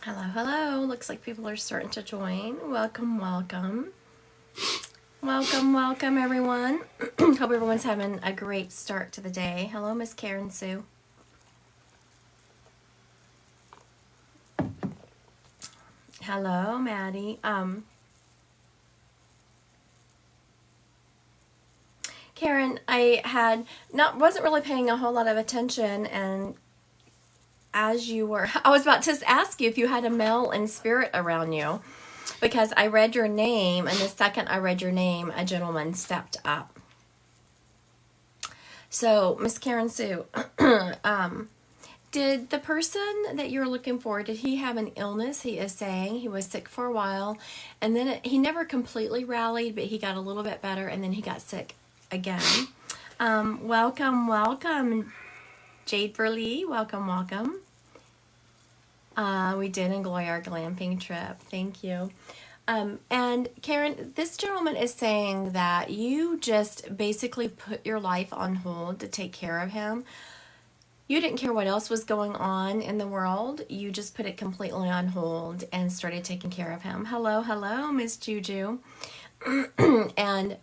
Hello, hello. Looks like people are starting to join. Welcome, welcome. Welcome, everyone. Hope everyone's having a great start to the day. Hello, Miss Karen Sue. Hello, Maddie. Karen, wasn't really paying a whole lot of attention, and as you were, I was about to ask you if you had a male in spirit around you, because I read your name, and the second I read your name, a gentleman stepped up. So, Miss Karen Sue, did the person that you're looking for, did he have an illness? He is saying he was sick for a while, and then he never completely rallied, but he got a little bit better, and then he got sick again. Welcome, Jade Verlee. Welcome. We did enjoy our glamping trip. Thank you. And Karen, this gentleman is saying that you just basically put your life on hold to take care of him. You didn't care what else was going on in the world. You just put it completely on hold and started taking care of him. Hello, Miss Juju. And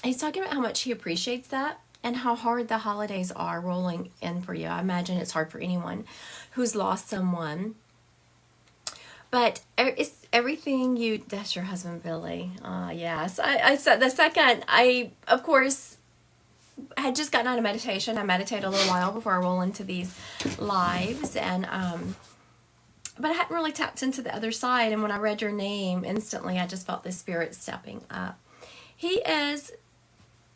he's talking about how much he appreciates that and how hard the holidays are rolling in for you. I imagine it's hard for anyone who's lost someone. But it's everything that's your husband, Billy. Yes. I said the second, of course, had just gotten out of meditation. I meditate a little while before I roll into these lives. And, but I hadn't really tapped into the other side. And when I read your name, instantly, I just felt the spirit stepping up. He is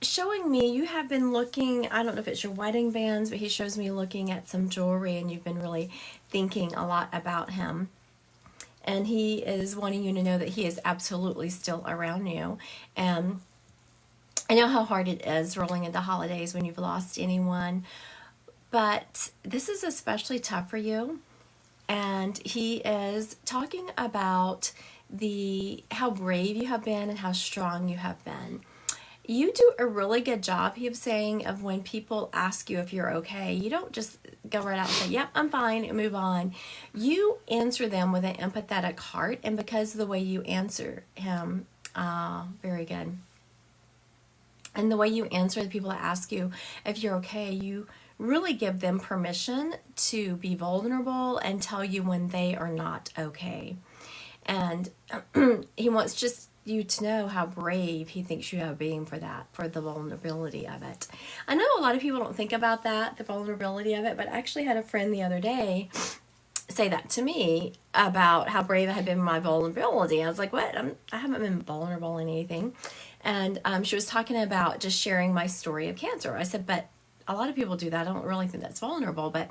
showing me, you have been looking, I don't know if it's your wedding bands, but he shows me looking at some jewelry, and you've been really thinking a lot about him. And he is wanting you to know that he is absolutely still around you. And I know how hard it is rolling into holidays when you've lost anyone, but this is especially tough for you. And he is talking about how brave you have been and how strong you have been. You do a really good job, he was saying, of when people ask you if you're okay. You don't just go right out and say, yep, I'm fine, and move on. You answer them with an empathetic heart, and because of the way you answer him, very good. And the way you answer the people that ask you if you're okay, you really give them permission to be vulnerable and tell you when they are not okay. And he wants just you to know how brave he thinks you have being for the vulnerability of it. I know a lot of people don't think about that, the vulnerability of it, but I actually had a friend the other day say that to me about how brave I had been in my vulnerability. I was like, what? I haven't been vulnerable in anything. And she was talking about just sharing my story of cancer. I said, but a lot of people do that. I don't really think that's vulnerable, but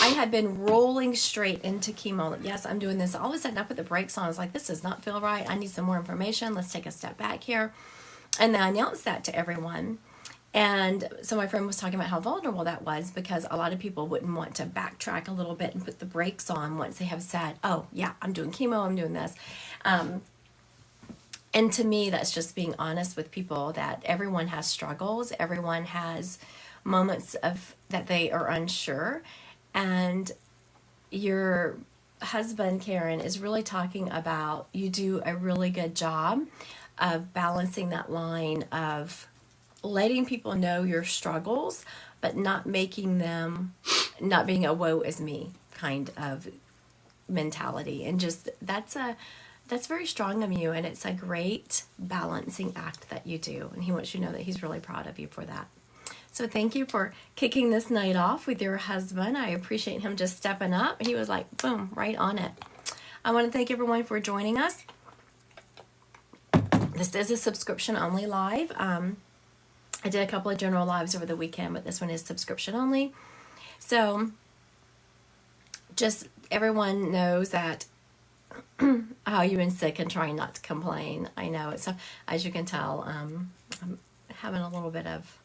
I had been rolling straight into chemo. Yes, I'm doing this. All of a sudden I put the brakes on. I was like, this does not feel right. I need some more information. Let's take a step back here. And then I announced that to everyone. And so my friend was talking about how vulnerable that was, because a lot of people wouldn't want to backtrack a little bit and put the brakes on once they have said, oh yeah, I'm doing chemo, I'm doing this. And to me, that's just being honest with people that everyone has struggles. Everyone has moments of that they are unsure. And your husband, Karen, is really talking about you do a really good job of balancing that line of letting people know your struggles, but not being a woe is me kind of mentality. And just that's very strong of you, and it's a great balancing act that you do. And he wants you to know that he's really proud of you for that. So thank you for kicking this night off with your husband. I appreciate him just stepping up. He was like, boom, right on it. I want to thank everyone for joining us. This is a subscription only live. I did a couple of general lives over the weekend, but this one is subscription only. So just everyone knows that how you've been sick and trying not to complain. I know it's, as you can tell, I'm having a little bit of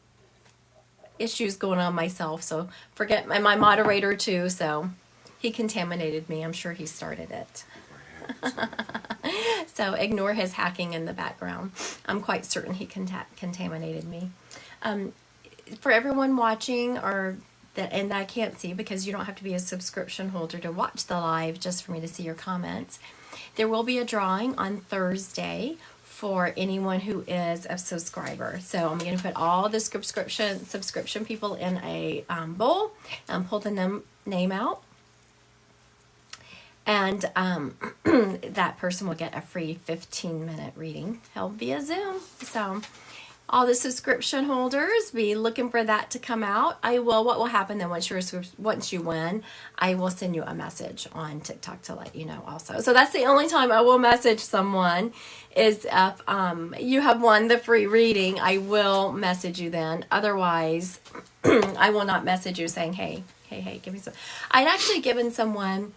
issues going on myself, so forget my moderator too, so he contaminated me. I'm sure he started it. So ignore his hacking in the background. I'm quite certain he contaminated me. For everyone watching or and I can't see because you don't have to be a subscription holder to watch the live, just for me to see your comments. There will be a drawing on Thursday for anyone who is a subscriber. So I'm going to put all the subscription people in a bowl and pull the name out. And that person will get a free 15-minute reading held via Zoom. So all the subscription holders, be looking for that to come out. What will happen then once you win, I will send you a message on TikTok to let you know also. So that's the only time I will message someone, is if you have won the free reading, I will message you then. Otherwise, I will not message you saying, hey, give me some. I'd actually given someone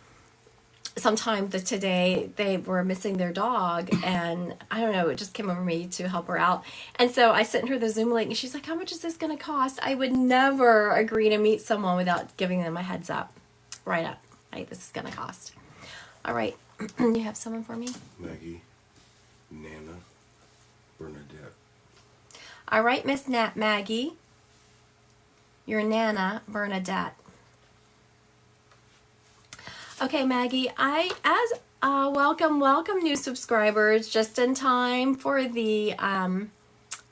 sometime today, they were missing their dog, and I don't know, it just came over me to help her out. And so I sent her the Zoom link, and she's like, how much is this going to cost? I would never agree to meet someone without giving them a heads up. Right up. Hey, this is going to cost. All right. You have someone for me? Maggie, Nana, Bernadette. All right, Miss Maggie. Your Nana, Bernadette. Okay, Maggie, welcome new subscribers, just in time for the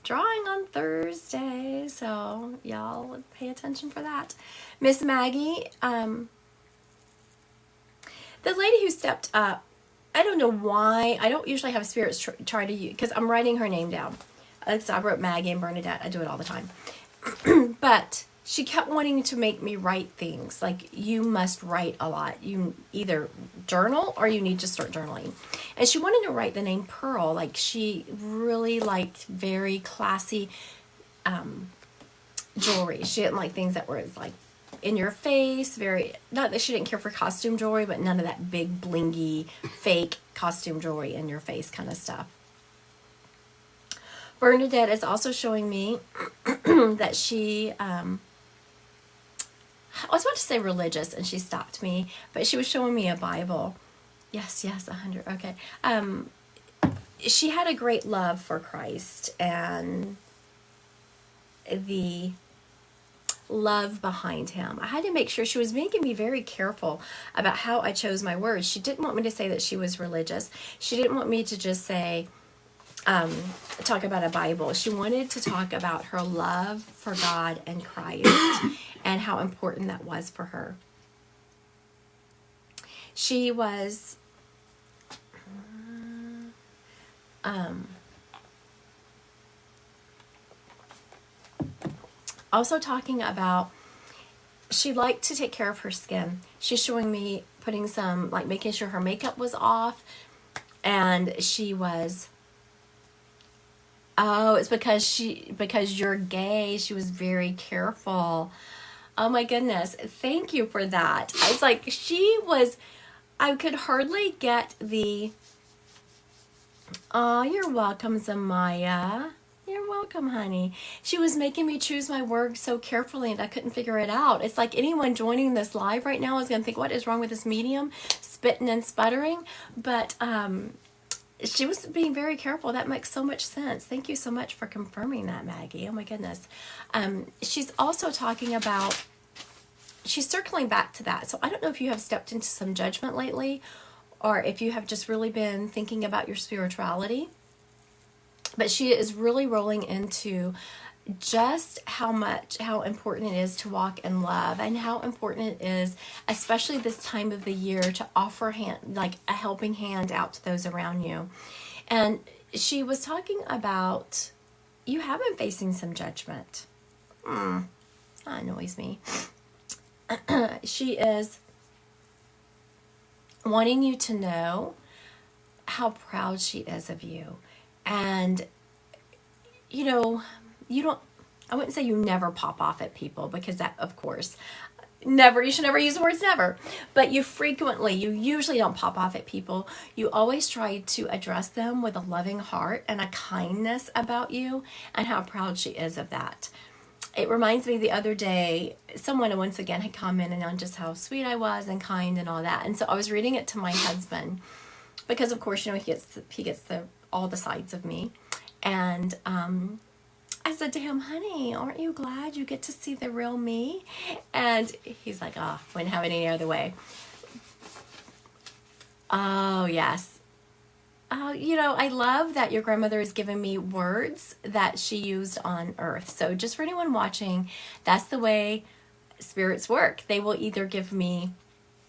drawing on Thursday, so y'all pay attention for that. Miss Maggie, the lady who stepped up, I don't know why, I don't usually have spirits try to use, because I'm writing her name down. So I wrote Maggie and Bernadette, I do it all the time. But she kept wanting to make me write things. Like, you must write a lot. You either journal or you need to start journaling. And she wanted to write the name Pearl. Like, she really liked very classy jewelry. She didn't like things that were like in your face. Not that she didn't care for costume jewelry, but none of that big blingy fake costume jewelry in your face kind of stuff. Bernadette is also showing me that she, I was about to say religious, and she stopped me, but she was showing me a Bible. Yes, 100. Okay. She had a great love for Christ and the love behind him. I had to make sure, she was making me very careful about how I chose my words. She didn't want me to say that she was religious. She didn't want me to just say, talk about a Bible. She wanted to talk about her love for God and Christ and how important that was for her. She was also talking about, she liked to take care of her skin. She's showing me putting some, like, making sure her makeup was off, and she was, oh, it's because you're gay. She was very careful. Oh my goodness. Thank you for that. It's like I could hardly get oh, you're welcome, Zamaya. You're welcome, honey. She was making me choose my words so carefully, and I couldn't figure it out. It's like anyone joining this live right now is going to think, what is wrong with this medium? Spitting and sputtering. But, she was being very careful. That makes so much sense. Thank you so much for confirming that, Maggie. Oh my goodness. She's also talking about, she's circling back to that. So I don't know if you have stepped into some judgment lately, or if you have just really been thinking about your spirituality. But she is really rolling into just how important it is to walk in love, and how important it is, especially this time of the year, to offer like a helping hand out to those around you. And she was talking about, you have been facing some judgment. That annoys me. She is wanting you to know how proud she is of you. And, you know, I wouldn't say you never pop off at people, because that, of course, you should never use the words never, but you usually don't pop off at people. You always try to address them with a loving heart and a kindness about you, and how proud she is of that. It reminds me, the other day, someone once again had commented on just how sweet I was and kind and all that. And so I was reading it to my husband, because of course, he gets all the sides of me. And I I said to him, honey, aren't you glad you get to see the real me? And he's like, oh, wouldn't have it any other way. Oh, yes. I love that your grandmother has given me words that she used on earth. So just for anyone watching, that's the way spirits work. They will either give me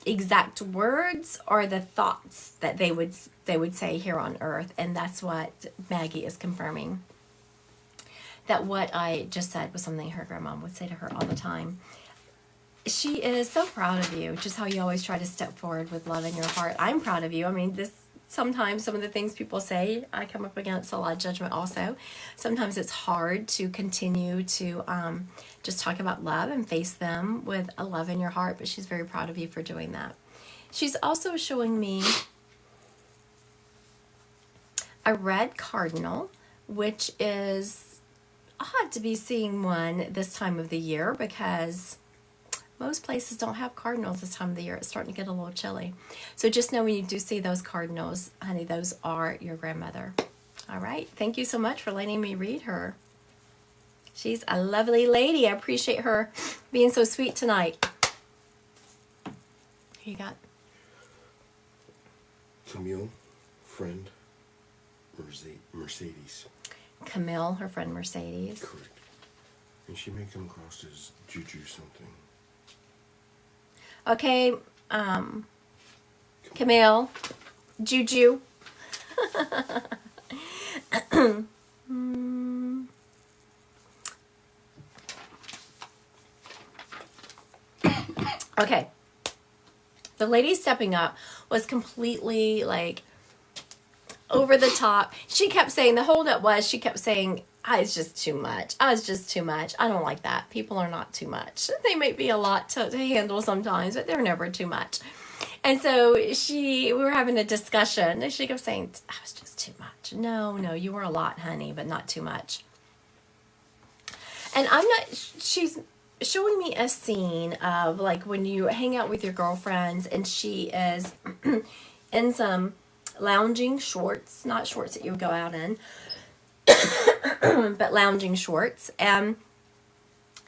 exact words or the thoughts that they would say here on earth. And that's what Maggie is confirming. That what I just said was something her grandma would say to her all the time. She is so proud of you, just how you always try to step forward with love in your heart. I'm proud of you. I mean, sometimes some of the things people say, I come up against a lot of judgment also. Sometimes it's hard to continue to just talk about love and face them with a love in your heart, but she's very proud of you for doing that. She's also showing me a red cardinal, which is odd to be seeing one this time of the year because most places don't have cardinals this time of the year. It's starting to get a little chilly. So just know when you do see those cardinals, honey, those are your grandmother. All right. Thank you so much for letting me read her. She's a lovely lady. I appreciate her being so sweet tonight. Who you got? Camille, friend, Mercedes. Camille, her friend Mercedes. Correct. And she may come across as Juju something. Okay, Camille, Juju. Okay. The lady stepping up was completely like over the top. She kept saying, the holdup was, she kept saying, I was just too much. I was just too much. I don't like that. People are not too much. They may be a lot to handle sometimes, but they're never too much. And so we were having a discussion, and she kept saying, I was just too much. No, you were a lot, honey, but not too much. And she's showing me a scene of like when you hang out with your girlfriends, and she is in some lounging shorts, not shorts that you would go out in, but lounging shorts, and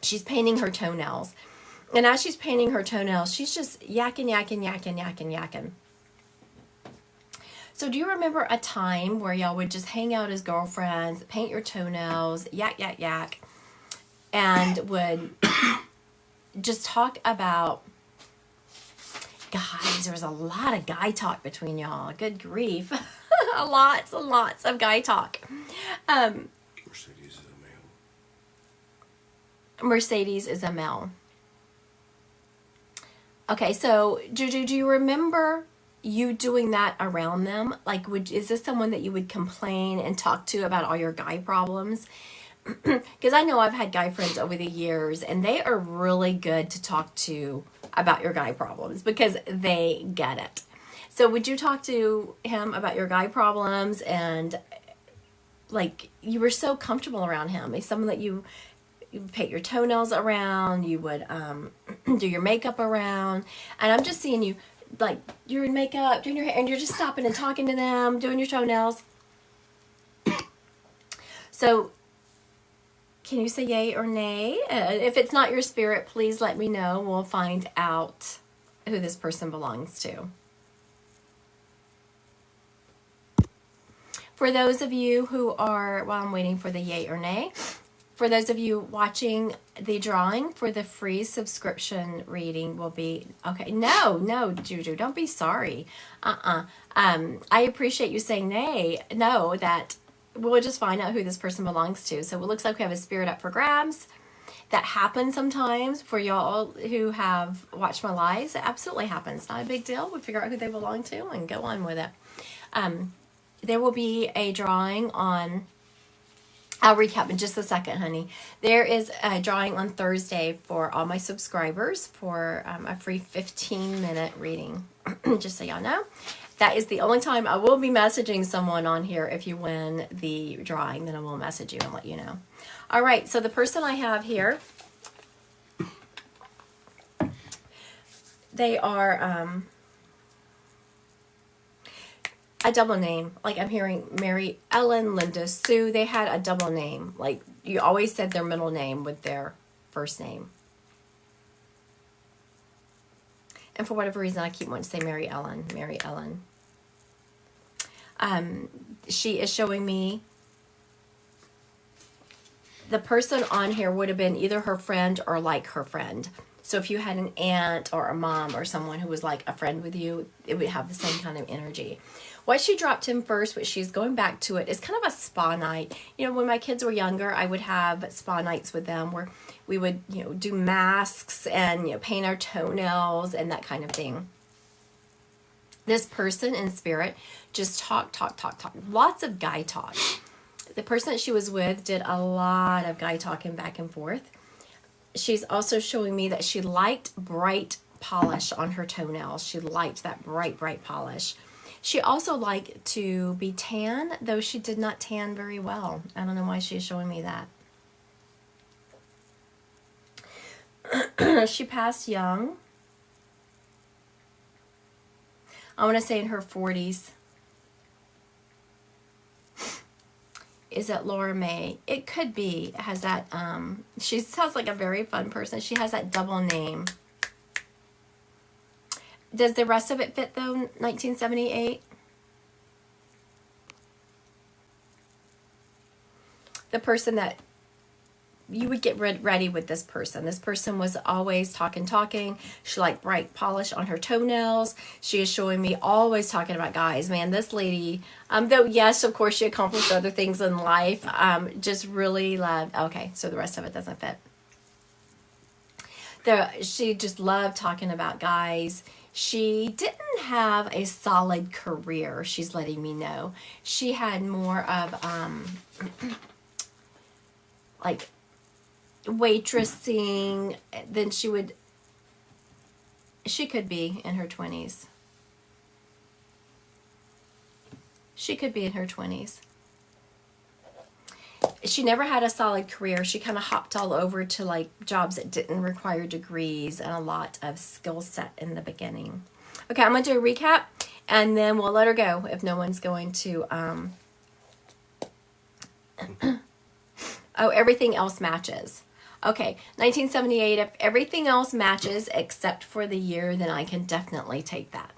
she's painting her toenails. And as she's painting her toenails, she's just yakking. So do you remember a time where y'all would just hang out as girlfriends, paint your toenails, yak, and would just talk about guys? There was a lot of guy talk between y'all. Good grief. lots of guy talk. Mercedes is a male. Mercedes is a male. Okay, so Juju, do you remember you doing that around them? Like, is this someone that you would complain and talk to about all your guy problems? Because I know I've had guy friends over the years, and they are really good to talk to about your guy problems because they get it. So would you talk to him about your guy problems, and like you were so comfortable around him? He's someone that you paint your toenails around, you would do your makeup around, and I'm just seeing you like you're in makeup, doing your hair, and you're just stopping and talking to them, doing your toenails. So can you say yay or nay? If it's not your spirit, please let me know. We'll find out who this person belongs to. For those of you who are, well, I'm waiting for the yay or nay. For those of you watching, the drawing for the free subscription reading will be, okay, no, Juju, don't be sorry. I appreciate you saying nay. No, that we'll just find out who this person belongs to. So it looks like we have a spirit up for grabs. That happens sometimes for y'all who have watched my lives. It absolutely happens. Not a big deal. We'll figure out who they belong to and go on with it. There will be a drawing on, I'll recap in just a second, honey. There is a drawing on Thursday for all my subscribers for a free 15-minute reading, just so y'all know. That is the only time I will be messaging someone on here. If you win the drawing, then I will message you and let you know. All right, so the person I have here, they are a double name. Like I'm hearing Mary Ellen, Linda Sue. They had a double name. Like you always said their middle name with their first name. And for whatever reason, I keep wanting to say Mary Ellen. Mary Ellen. She is showing me the person on here would have been either her friend or like her friend. So if you had an aunt or a mom or someone who was like a friend with you, it would have the same kind of energy. What she dropped in first, which she's going back to it, is kind of a spa night. You know, when my kids were younger, I would have spa nights with them where we would, you know, do masks and, you know, paint our toenails and that kind of thing. This person in spirit just talk. Lots of guy talk. The person that she was with did a lot of guy talking back and forth. She's also showing me that she liked bright polish on her toenails. She liked that bright polish. She also liked to be tan, though she did not tan very well. I don't know why she's showing me that. She passed young. I want to say in her 40s. Is it Laura May? It could be. It has that, she sounds like a very fun person. She has that double name. Does the rest of it fit though, 1978? The person that you would get ready with this person. This person was always talking. She liked bright polish on her toenails. She is showing me always talking about guys. Man, this lady, though, yes, of course, she accomplished other things in life, just really loved, okay, so the rest of it doesn't fit. She just loved talking about guys. She didn't have a solid career, she's letting me know. She had more of, like, waitressing. Then she could be in her 20s. She could be in her 20s. She never had a solid career. She kind of hopped all over to like jobs that didn't require degrees and a lot of skill set in the beginning. Okay, I'm going to do a recap and then we'll let her go if no one's going to oh, everything else matches. Okay, 1978, if everything else matches except for the year, then I can definitely take that.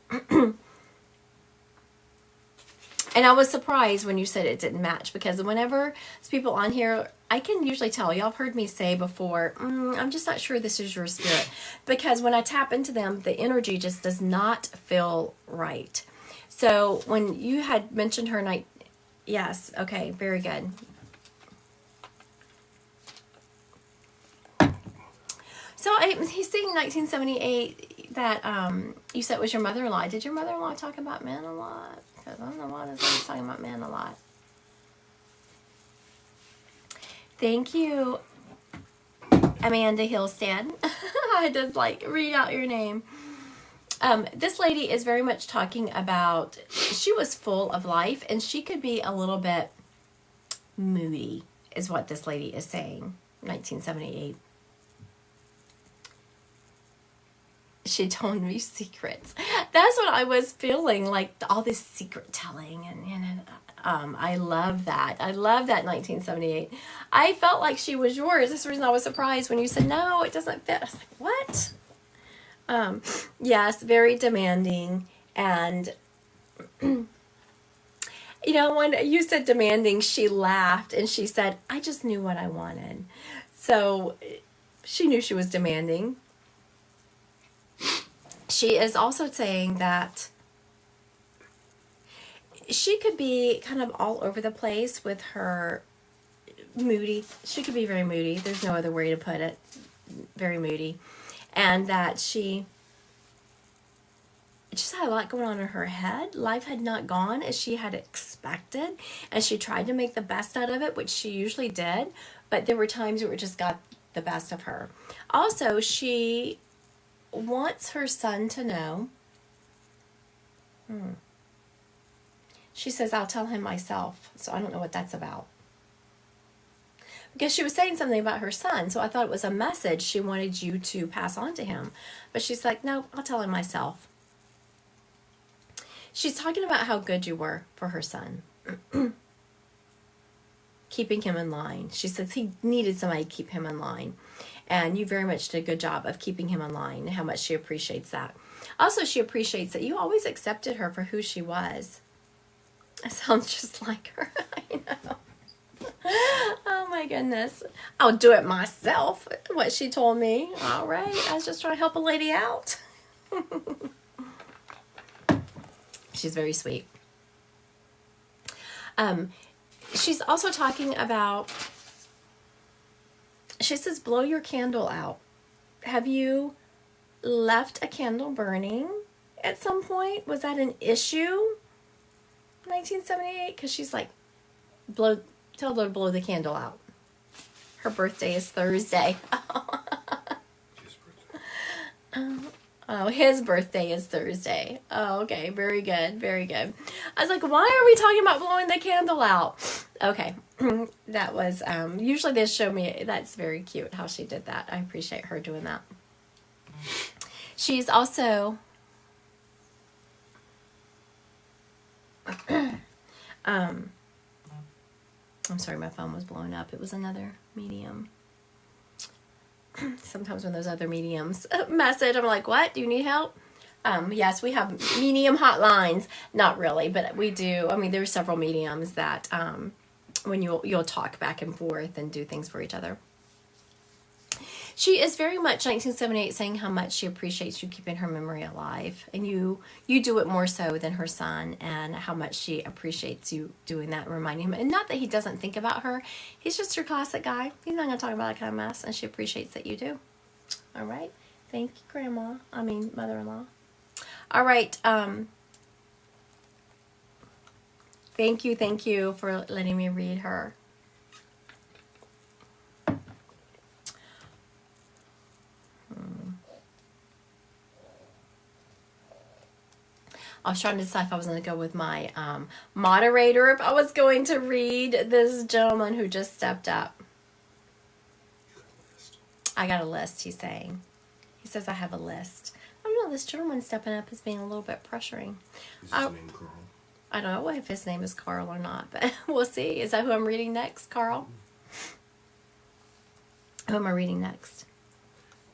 And I was surprised when you said it didn't match, because whenever there's people on here, I can usually tell. Y'all have heard me say before, I'm just not sure this is your spirit. Because when I tap into them, the energy just does not feel right. So when you had mentioned her night, yes, okay, very good. So he's saying 1978 that you said was your mother-in-law. Did your mother-in-law talk about men a lot? Because I don't know why this is talking about men a lot. Thank you, Amanda Hillstead. I just like read out your name. This lady is very much talking about, she was full of life and she could be a little bit moody is what this lady is saying. 1978. She told me secrets. That's what I was feeling, like all this secret telling, and I love that. I love that 1978. I felt like she was yours. That's the reason I was surprised when you said no, it doesn't fit. I was like, what? Yes, very demanding, and you know, when you said demanding, she laughed and she said, "I just knew what I wanted." So she knew she was demanding. She is also saying that she could be kind of all over the place with her moody. She could be very moody. There's no other way to put it. Very moody. And that she just had a lot going on in her head. Life had not gone as she had expected. And she tried to make the best out of it, which she usually did. But there were times where it just got the best of her. Also, she wants her son to know. She says, I'll tell him myself. So I don't know what that's about. Because she was saying something about her son. So I thought it was a message she wanted you to pass on to him. But she's like, no, I'll tell him myself. She's talking about how good you were for her son. Keeping him in line. She says he needed somebody to keep him in line. And you very much did a good job of keeping him in line, and how much she appreciates that. Also, she appreciates that you always accepted her for who she was. It sounds just like her. I know. Oh my goodness. I'll do it myself, what she told me. All right. I was just trying to help a lady out. She's very sweet. She's also talking about, she says, blow your candle out. Have you left a candle burning at some point? Was that an issue? 1978? Because she's like, tell her to blow the candle out. Her birthday is Thursday. Oh, his birthday is Thursday. Oh, okay. Very good. Very good. I was like, why are we talking about blowing the candle out? Okay. That was, usually they show me, that's very cute how she did that. I appreciate her doing that. She's also, I'm sorry, my phone was blowing up. It was another medium. Sometimes when those other mediums message, I'm like, what? Do you need help? Yes, we have medium hotlines. Not really, but we do. I mean, there's several mediums that when you'll talk back and forth and do things for each other. She is very much 1978 saying how much she appreciates you keeping her memory alive. And you do it more so than her son, and how much she appreciates you doing that and reminding him. And not that he doesn't think about her. He's just your classic guy. He's not going to talk about that kind of mess, and she appreciates that you do. All right. Thank you, mother-in-law. All right. Thank you for letting me read her. I was trying to decide if I was going to go with my moderator, if I was going to read this gentleman who just stepped up. I got a list, he's saying. He says I have a list. I don't know, this gentleman stepping up is being a little bit pressuring. Is his name Carl? I don't know if his name is Carl or not, but we'll see. Is that who I'm reading next, Carl? Who am I reading next?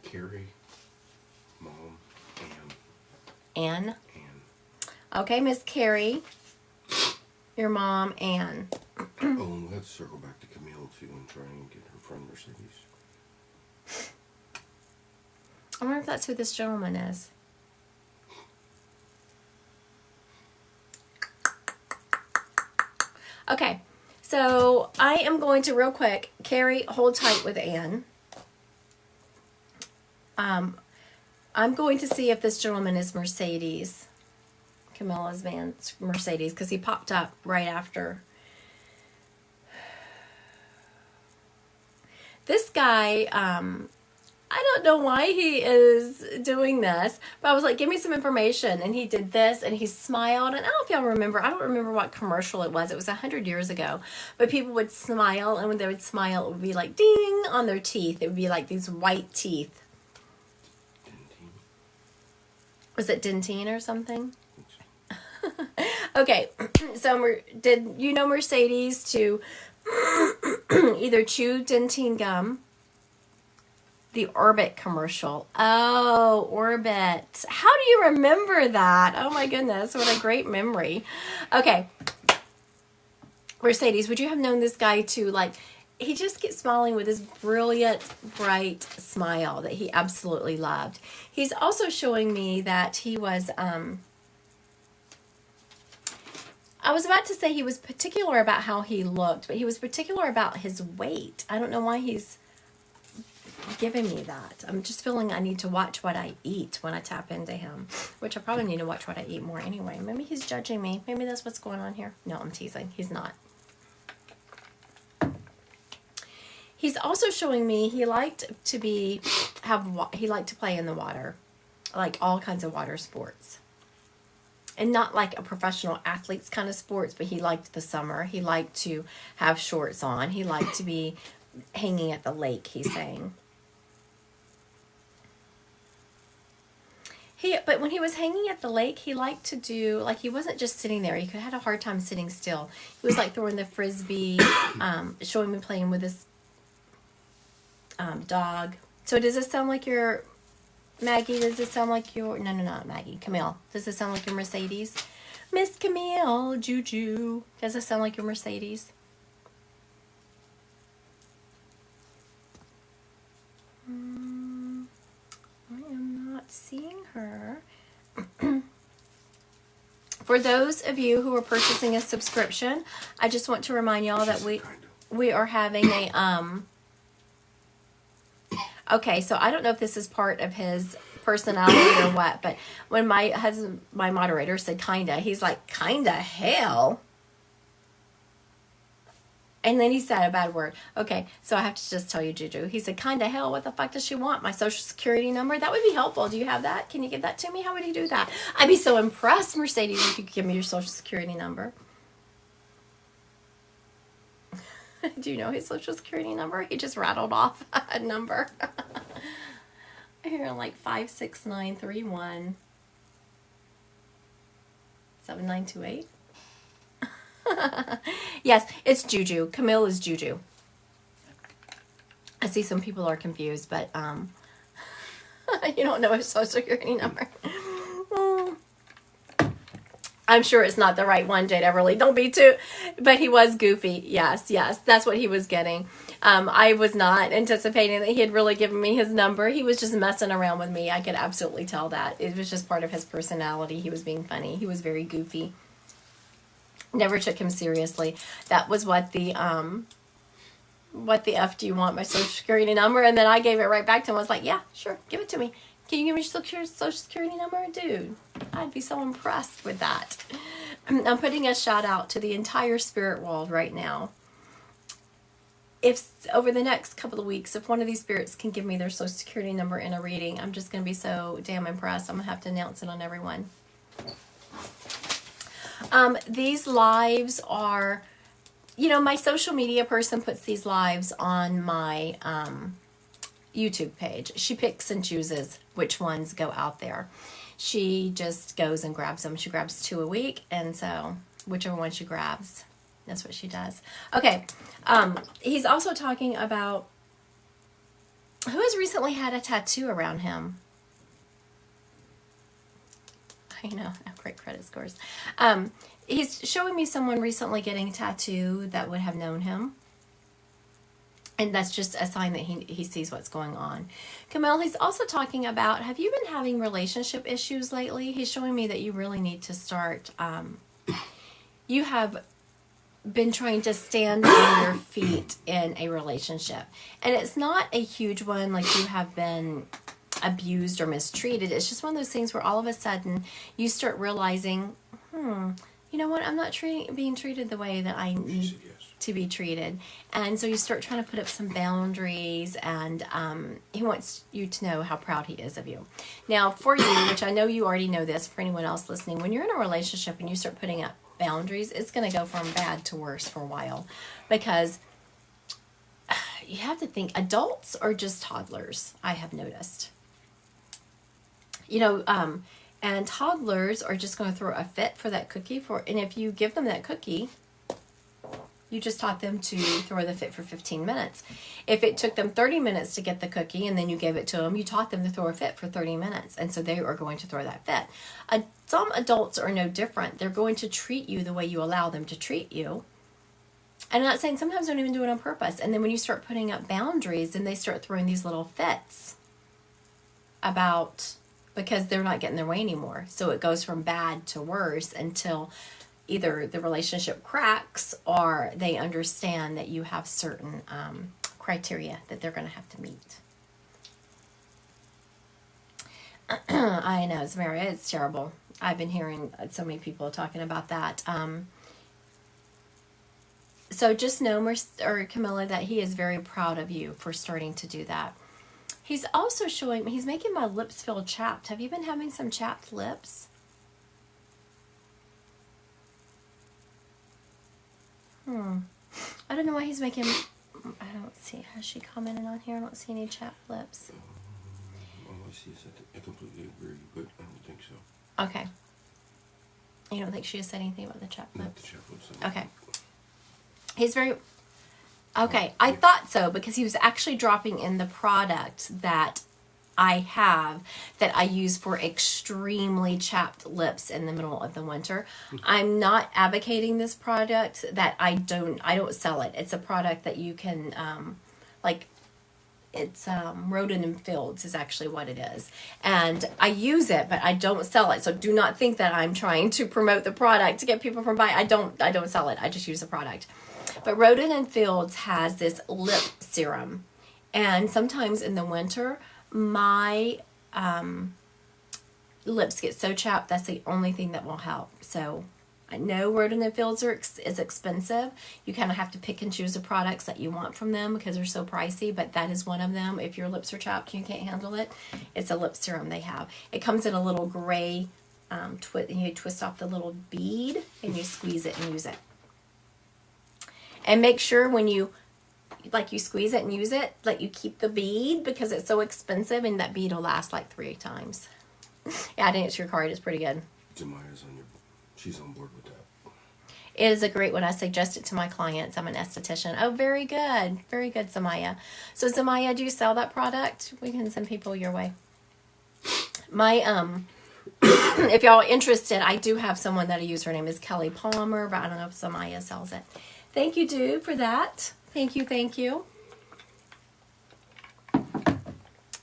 Carrie, Mom, Ann. Ann. Okay, Miss Carrie. Your mom, Ann. Oh, let's circle back to Camille, too, and try and get her friend Mercedes. I wonder if that's who this gentleman is. Okay, so I am going to, real quick, Carrie, hold tight with Ann. I'm going to see if this gentleman is Mercedes. Camilla's man, Mercedes, because he popped up right after. This guy, I don't know why he is doing this, but I was like, give me some information. And he did this, and he smiled. And I don't know if y'all remember. I don't remember what commercial it was. It was 100 years ago. But people would smile, and when they would smile, it would be like ding on their teeth. It would be like these white teeth. Dentine. Was it Dentine or something? Okay, so did you know Mercedes to either chew Dentine gum? The Orbit commercial. Oh, Orbit. How do you remember that? Oh my goodness, what a great memory. Okay, Mercedes, would you have known this guy to, like, he just keeps smiling with his brilliant, bright smile that he absolutely loved. He's also showing me that he was, I was about to say he was particular about how he looked, but he was particular about his weight. I don't know why he's giving me that. I'm just feeling I need to watch what I eat when I tap into him, which I probably need to watch what I eat more anyway. Maybe he's judging me. Maybe that's what's going on here. No, I'm teasing. He's not. He's also showing me he liked to play in the water, like all kinds of water sports. And not like a professional athlete's kind of sports, but he liked the summer. He liked to have shorts on. He liked to be hanging at the lake, he's saying. But when he was hanging at the lake, he liked to do, like, he wasn't just sitting there. He had a hard time sitting still. He was like throwing the frisbee, showing me playing with his dog. So does this sound like your Maggie? Does this sound like your no, not Maggie, Camille? Does this sound like your Mercedes? Miss Camille, Juju. Does this sound like your Mercedes? I am not seeing her. For those of you who are purchasing a subscription, I just want to remind y'all that we are having a okay, so I don't know if this is part of his personality or what, but when my husband, my moderator, said kinda, he's like, kinda hell. And then he said a bad word. Okay, so I have to just tell you, Juju. He said, kinda hell, what the fuck does she want? My social security number? That would be helpful. Do you have that? Can you give that to me? How would he do that? I'd be so impressed, Mercedes, if you could give me your social security number. Do you know his social security number? He just rattled off a number. Here, like 56931 7928. Yes, it's Juju. Camille is Juju. I see some people are confused, but you don't know his social security number. I'm sure it's not the right one, Jade Everly. Don't be too. But he was goofy. Yes, that's what he was getting. I was not anticipating that he had really given me his number. He was just messing around with me. I could absolutely tell that. It was just part of his personality. He was being funny. He was very goofy. Never took him seriously. That was what the F do you want, my social security number? And then I gave it right back to him. I was like, yeah, sure, give it to me. Can you give me your social security number? Dude, I'd be so impressed with that. I'm putting a shout out to the entire spirit world right now. If over the next couple of weeks, if one of these spirits can give me their social security number in a reading, I'm just going to be so damn impressed. I'm going to have to announce it on everyone. These lives are, my social media person puts these lives on my YouTube page. She picks and chooses which ones go out there. She just goes and grabs them. She grabs 2 a week, and so whichever one she grabs, that's what she does. Okay, he's also talking about who has recently had a tattoo around him. I know, I have great credit scores. He's showing me someone recently getting a tattoo that would have known him. And that's just a sign that he sees what's going on. Camille, he's also talking about, have you been having relationship issues lately? He's showing me that you really need to start, you have been trying to stand on your feet in a relationship. And it's not a huge one like you have been abused or mistreated. It's just one of those things where all of a sudden you start realizing, you know what, I'm not being treated the way that I need to be treated. And so you start trying to put up some boundaries, and he wants you to know how proud he is of you. Now, for you, which I know you already know this, for anyone else listening, when you're in a relationship and you start putting up boundaries, it's going to go from bad to worse for a while, because you have to think, adults are just toddlers, I have noticed. And toddlers are just going to throw a fit for that cookie, and if you give them that cookie, you just taught them to throw the fit for 15 minutes. If it took them 30 minutes to get the cookie and then you gave it to them, you taught them to throw a fit for 30 minutes. And so they are going to throw that fit. Some adults are no different. They're going to treat you the way you allow them to treat you. And I'm not saying sometimes they don't even do it on purpose. And then when you start putting up boundaries, then they start throwing these little fits because they're not getting their way anymore. So it goes from bad to worse until either the relationship cracks or they understand that you have certain criteria that they're going to have to meet. I know, it's terrible. I've been hearing so many people talking about that. So just know, Camilla, that he is very proud of you for starting to do that. He's also he's making my lips feel chapped. Have you been having some chapped lips? I don't know why he's making, I don't see, has she commented on here? I don't see any chapped lips. says I completely agree, but I don't think so. Okay. You don't think she has said anything about the chap Not lips? the chap lips. Okay. He's very... Okay, I thought so because he was actually dropping in the product that I have that I use for extremely chapped lips in the middle of the winter. I'm not advocating this product. That I don't sell it. It's a product that you can like it's Rodent and Fields is actually what it is, and I use it, but I don't sell it. So do not think that I'm trying to promote the product to get people from buying. I don't sell it. I just use the product. But Rodent and Fields has this lip serum, and sometimes in the winter my lips get so chapped. That's the only thing that will help. So I know Rodent and Fields is expensive. You kind of have to pick and choose the products that you want from them because they're so pricey, but that is one of them. If your lips are chapped and you can't handle it, it's a lip serum they have. It comes in a little gray you twist off the little bead and you squeeze it and use it. And make sure when you squeeze it and use it, you keep the bead because it's so expensive and that bead will last like 3 times. Yeah, to answer your card, it's pretty good. She's on board with that. It is a great one. I suggest it to my clients. I'm an esthetician. Oh, very good. Very good, Zamaya. So, Zamaya, do you sell that product? We can send people your way. If y'all are interested, I do have someone that I use. Her name is Kelly Palmer, but I don't know if Zamaya sells it. Thank you, dude, for that. Thank you, thank you.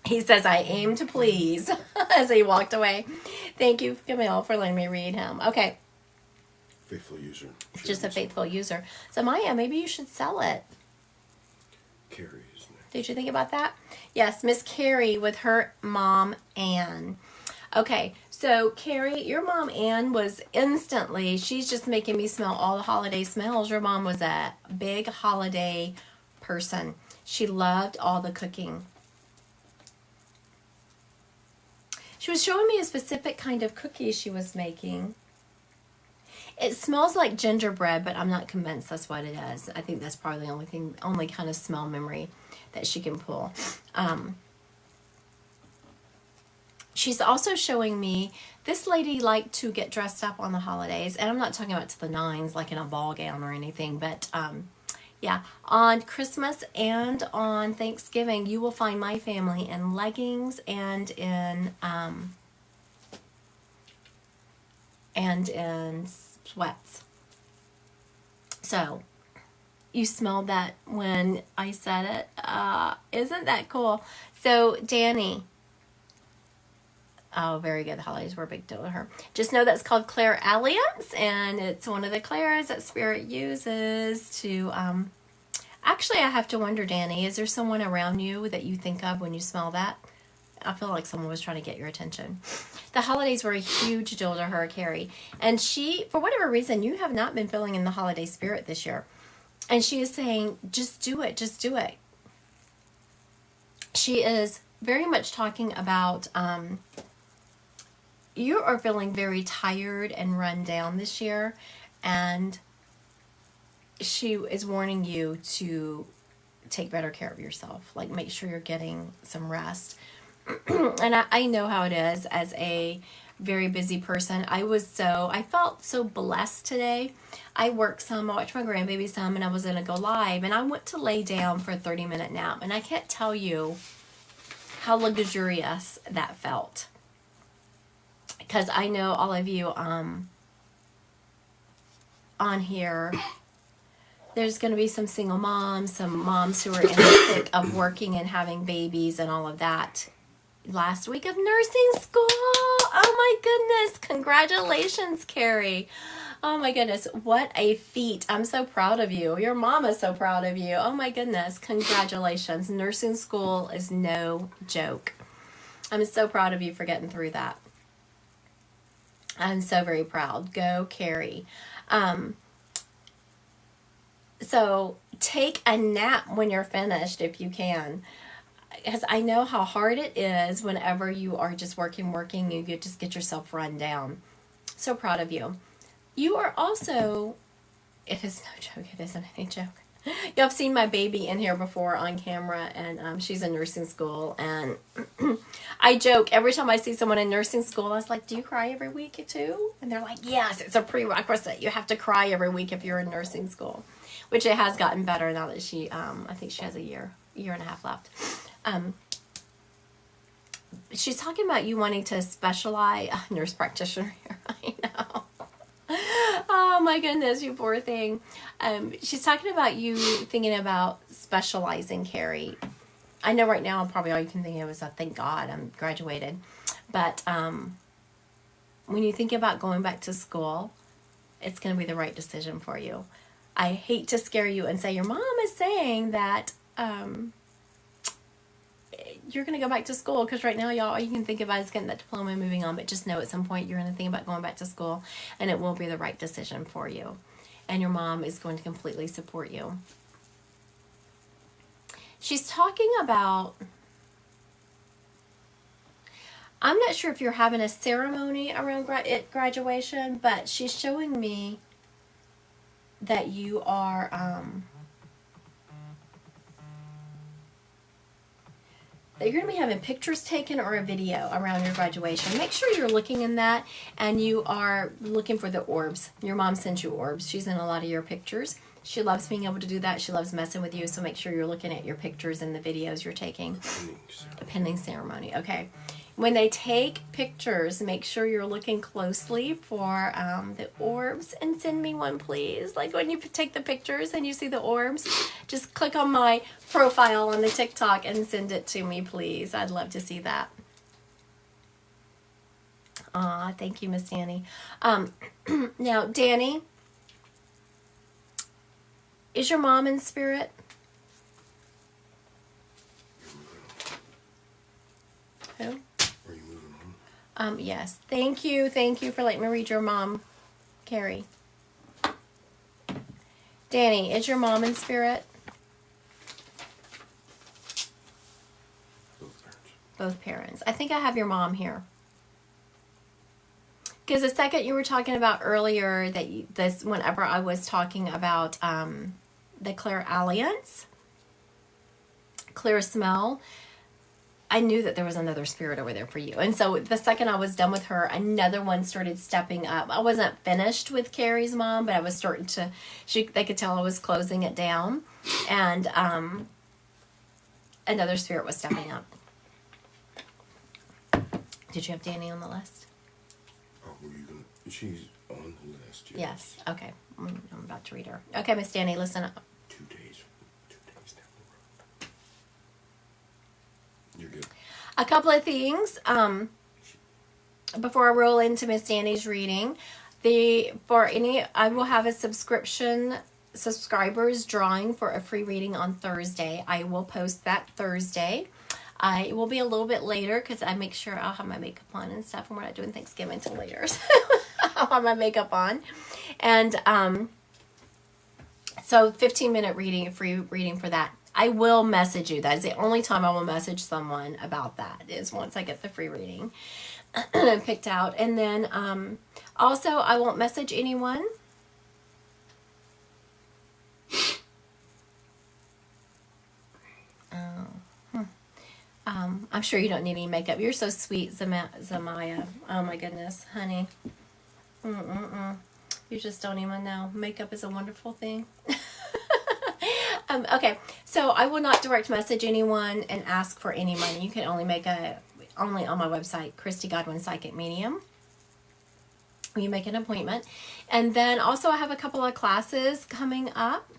He says, I aim to please, as he walked away. Thank you, Camille, for letting me read him. Okay. Faithful user. Just a faithful user. So, Maya, maybe you should sell it. Carrie, isn't it? Did you think about that? Yes, Miss Carrie with her mom, Ann. Okay, so Carrie, your mom, Ann, was instantly, she's just making me smell all the holiday smells. Your mom was a big holiday person. She loved all the cooking. She was showing me a specific kind of cookie she was making. It smells like gingerbread, but I'm not convinced that's what it is. I think that's probably the only kind of smell memory that she can pull. She's also showing me, this lady liked to get dressed up on the holidays, and I'm not talking about to the nines, like in a ball gown or anything, but yeah, on Christmas and on Thanksgiving, you will find my family in leggings and in sweats. So, you smelled that when I said it. Isn't that cool? So, Danny. Oh, very good. The holidays were a big deal to her. Just know that's called Claire Alliance, and it's one of the Claires that Spirit uses to... Actually, I have to wonder, Danny, is there someone around you that you think of when you smell that? I feel like someone was trying to get your attention. The holidays were a huge deal to her, Carrie. And she, for whatever reason, you have not been feeling in the holiday spirit this year. And she is saying, just do it, just do it. She is very much talking about... you are feeling very tired and run down this year, and she is warning you to take better care of yourself. Like, make sure you're getting some rest. And I know how it is as a very busy person. I felt so blessed today. I worked some, I watched my grandbaby some, and I was going to go live, and I went to lay down for a 30-minute nap, and I can't tell you how luxurious that felt. Because I know all of you on here, there's going to be some single moms, some moms who are in the thick of working and having babies and all of that. Last week of nursing school. Oh my goodness. Congratulations, Carrie. Oh my goodness. What a feat. I'm so proud of you. Your mom is so proud of you. Oh my goodness. Congratulations. Nursing school is no joke. I'm so proud of you for getting through that. I'm so very proud. Go, Carrie. So take a nap when you're finished if you can. Because I know how hard it is whenever you are just working, you just get yourself run down. So proud of you. You are also, it is no joke, it isn't any joke. Y'all have seen my baby in here before on camera, and she's in nursing school. And I joke every time I see someone in nursing school, I was like, "Do you cry every week too?" And they're like, "Yes, it's a prerequisite. You have to cry every week if you're in nursing school," which it has gotten better now that she, I think she has a year and a half left. She's talking about you wanting to specialize, nurse practitioner here. I know. Oh my goodness, you poor thing. She's talking about you thinking about specializing, Carrie. I know right now probably all you can think of is, thank God I'm graduated. But when you think about going back to school, it's going to be the right decision for you. I hate to scare you and say your mom is saying that you're going to go back to school, because right now, y'all, all you can think about is getting that diploma and moving on. But just know at some point you're going to think about going back to school, and it will be the right decision for you. And your mom is going to completely support you. She's talking about, I'm not sure if you're having a ceremony around graduation, but she's showing me that you are that you're going to be having pictures taken or a video around your graduation. Make sure you're looking in that, and you are looking for the orbs. Your mom sent you orbs. She's in a lot of your pictures. She loves being able to do that. She loves messing with you, so make sure you're looking at your pictures and the videos you're taking. Pending ceremony. Okay. When they take pictures, make sure you're looking closely for the orbs, and send me one, please. Like when you take the pictures and you see the orbs, just click on my profile on the TikTok and send it to me, please. I'd love to see that. Aw, thank you, Miss Danny. Now, Danny, is your mom in spirit? Who? Yes. Thank you. Thank you for letting me read your mom, Carrie. Danny, is your mom in spirit? Both parents. Both parents. I think I have your mom here. Because the second you were talking about earlier, that whenever I was talking about the Claire Alliance, clear smell, I knew that there was another spirit over there for you. And so the second I was done with her, another one started stepping up. I wasn't finished with Carrie's mom, but I was starting to, they could tell I was closing it down. And another spirit was stepping up. Did you have Danny on the list? Oh, were you gonna, she's on the list, Yes. Okay. I'm about to read her. Okay, Miss Danny, listen up. 2 days down the road. You're good. A couple of things before I roll into Miss Danny's reading. I will have a subscribers drawing for a free reading on Thursday. I will post that Thursday. It will be a little bit later because I make sure I'll have my makeup on and stuff, and we're not doing Thanksgiving till later. So I'll have my makeup on. And so 15-minute reading, free reading for that. I will message you. That is the only time I will message someone about that, is once I get the free reading picked out. And then also I won't message anyone I'm sure you don't need any makeup. You're so sweet, Zamaya. Oh my goodness, honey. You just don't even know. Makeup is a wonderful thing. Okay, so I will not direct message anyone and ask for any money. You can only only on my website, Christy Godwin Psychic Medium. You make an appointment. And then also I have a couple of classes coming up.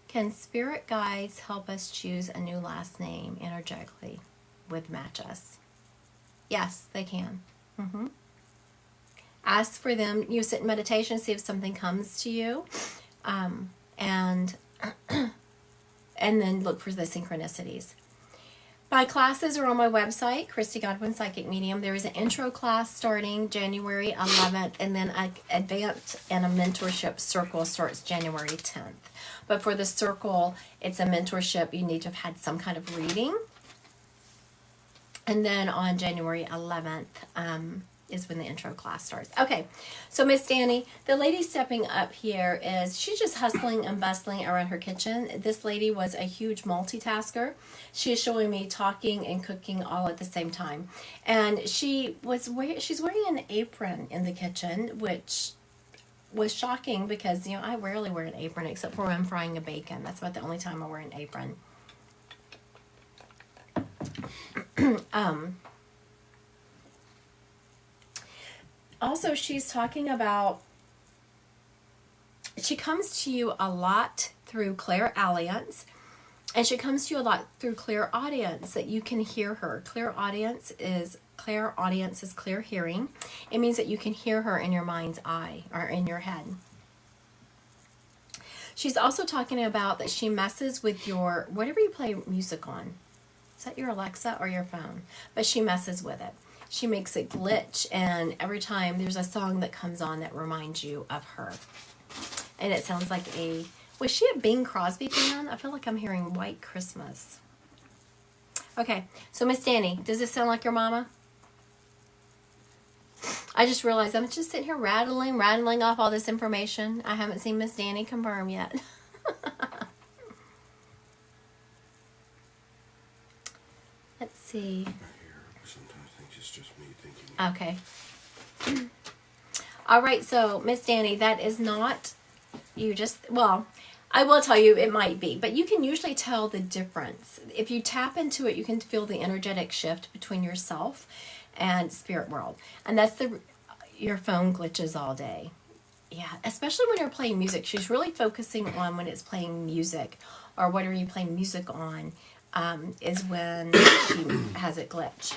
Can spirit guides help us choose a new last name energetically with match us? Yes, they can. Ask for them. You sit in meditation, see if something comes to you, and then look for the synchronicities. My classes are on my website, Christy Godwin Psychic Medium. There is an intro class starting January 11th, and then an advanced and a mentorship circle starts January 10th. But for the circle, it's a mentorship. You need to have had some kind of reading. And then on January 11th, is when the intro class starts. Okay, so Miss Danny, the lady stepping up here she's just hustling and bustling around her kitchen. This lady was a huge multitasker. She is showing me talking and cooking all at the same time. And she's wearing an apron in the kitchen, which was shocking because, I rarely wear an apron except for when I'm frying a bacon. That's about the only time I wear an apron. Also, she's talking about, she comes to you a lot through clairaudience, and she comes to you a lot through clairaudience, that you can hear her. Clairaudience is clear hearing. It means that you can hear her in your mind's eye or in your head. She's also talking about that she messes with your, whatever you play music on. Is that your Alexa or your phone? But she messes with it. She makes it glitch, and every time there's a song that comes on that reminds you of her. And it sounds like was she a Bing Crosby fan? I feel like I'm hearing White Christmas. Okay, so Miss Danny, does this sound like your mama? I just realized I'm just sitting here rattling off all this information. I haven't seen Miss Danny confirm yet. Let's see. Sometimes I think it's just me thinking. Okay. All right, so Miss Danny, that is not you I will tell you it might be, but you can usually tell the difference. If you tap into it, you can feel the energetic shift between yourself and spirit world. And that's your phone glitches all day. Yeah, especially when you're playing music. She's really focusing on when it's playing music, or whatever you play music on, is when she has it glitch.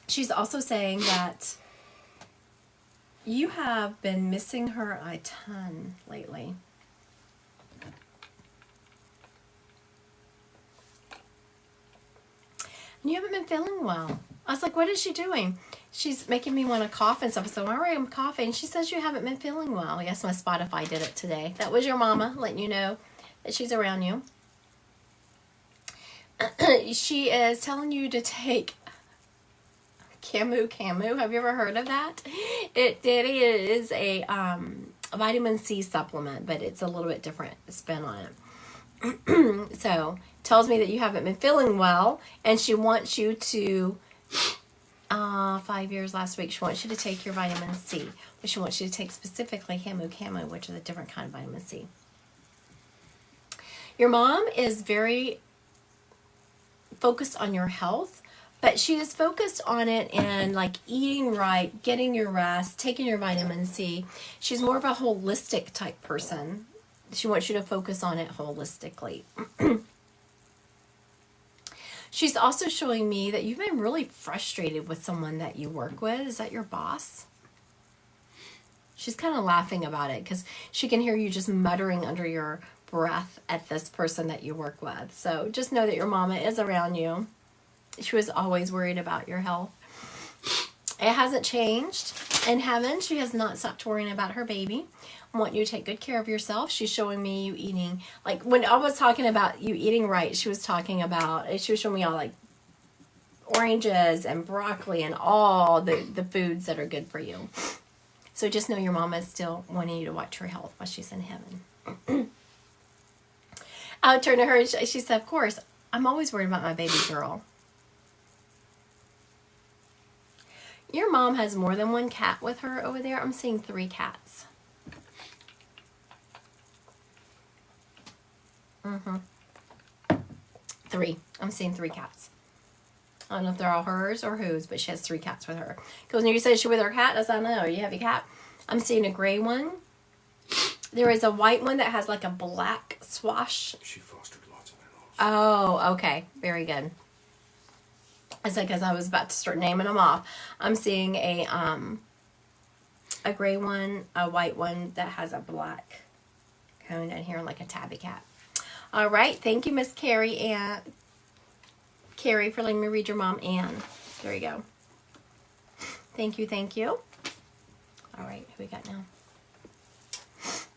She's also saying that you have been missing her a ton lately. And you haven't been feeling well. I was like, what is she doing? She's making me want to cough and stuff. So all right, I'm coughing. She says you haven't been feeling well. Yes, my Spotify did it today. That was your mama letting you know that she's around you. She is telling you to take Camu. Have you ever heard of that? It is a vitamin C supplement, but it's a little bit different spin on it. So tells me that you haven't been feeling well, and she wants you to 5 years last week. She wants you to take your vitamin C, but she wants you to take specifically Camu, which is a different kind of vitamin C. Your mom is very focused on your health, but she is focused on it in like eating right, getting your rest, taking your vitamin C. She's more of a holistic type person. She wants you to focus on it holistically. She's also showing me that you've been really frustrated with someone that you work with. Is that your boss? She's kind of laughing about it because she can hear you just muttering under your breath at this person that you work with. So just know that your mama is around you. She was always worried about your health. It hasn't changed. In heaven, she has not stopped worrying about her baby. I want you to take good care of yourself. She's showing me you eating, like when I was talking about you eating right, she was showing me all like oranges and broccoli and all the foods that are good for you. So just know your mama is still wanting you to watch her health while she's in heaven. I turned to her and she said, of course, I'm always worried about my baby girl. Your mom has more than one cat with her over there. I'm seeing 3 cats. Mm-hmm. 3. I'm seeing 3 cats. I don't know if they're all hers or whose, but she has 3 cats with her. Because when you said she with her cat, I said, no, you have a cat. I'm seeing a gray one. There is a white one that has like a black swash. She fostered lots of animals. Oh, okay. Very good. I said because I was about to start naming them off. I'm seeing a gray one, a white one that has a black cone in here, like a tabby cat. All right. Thank you, Miss Carrie for letting me read your mom, Ann. There you go. Thank you. All right. Who we got now?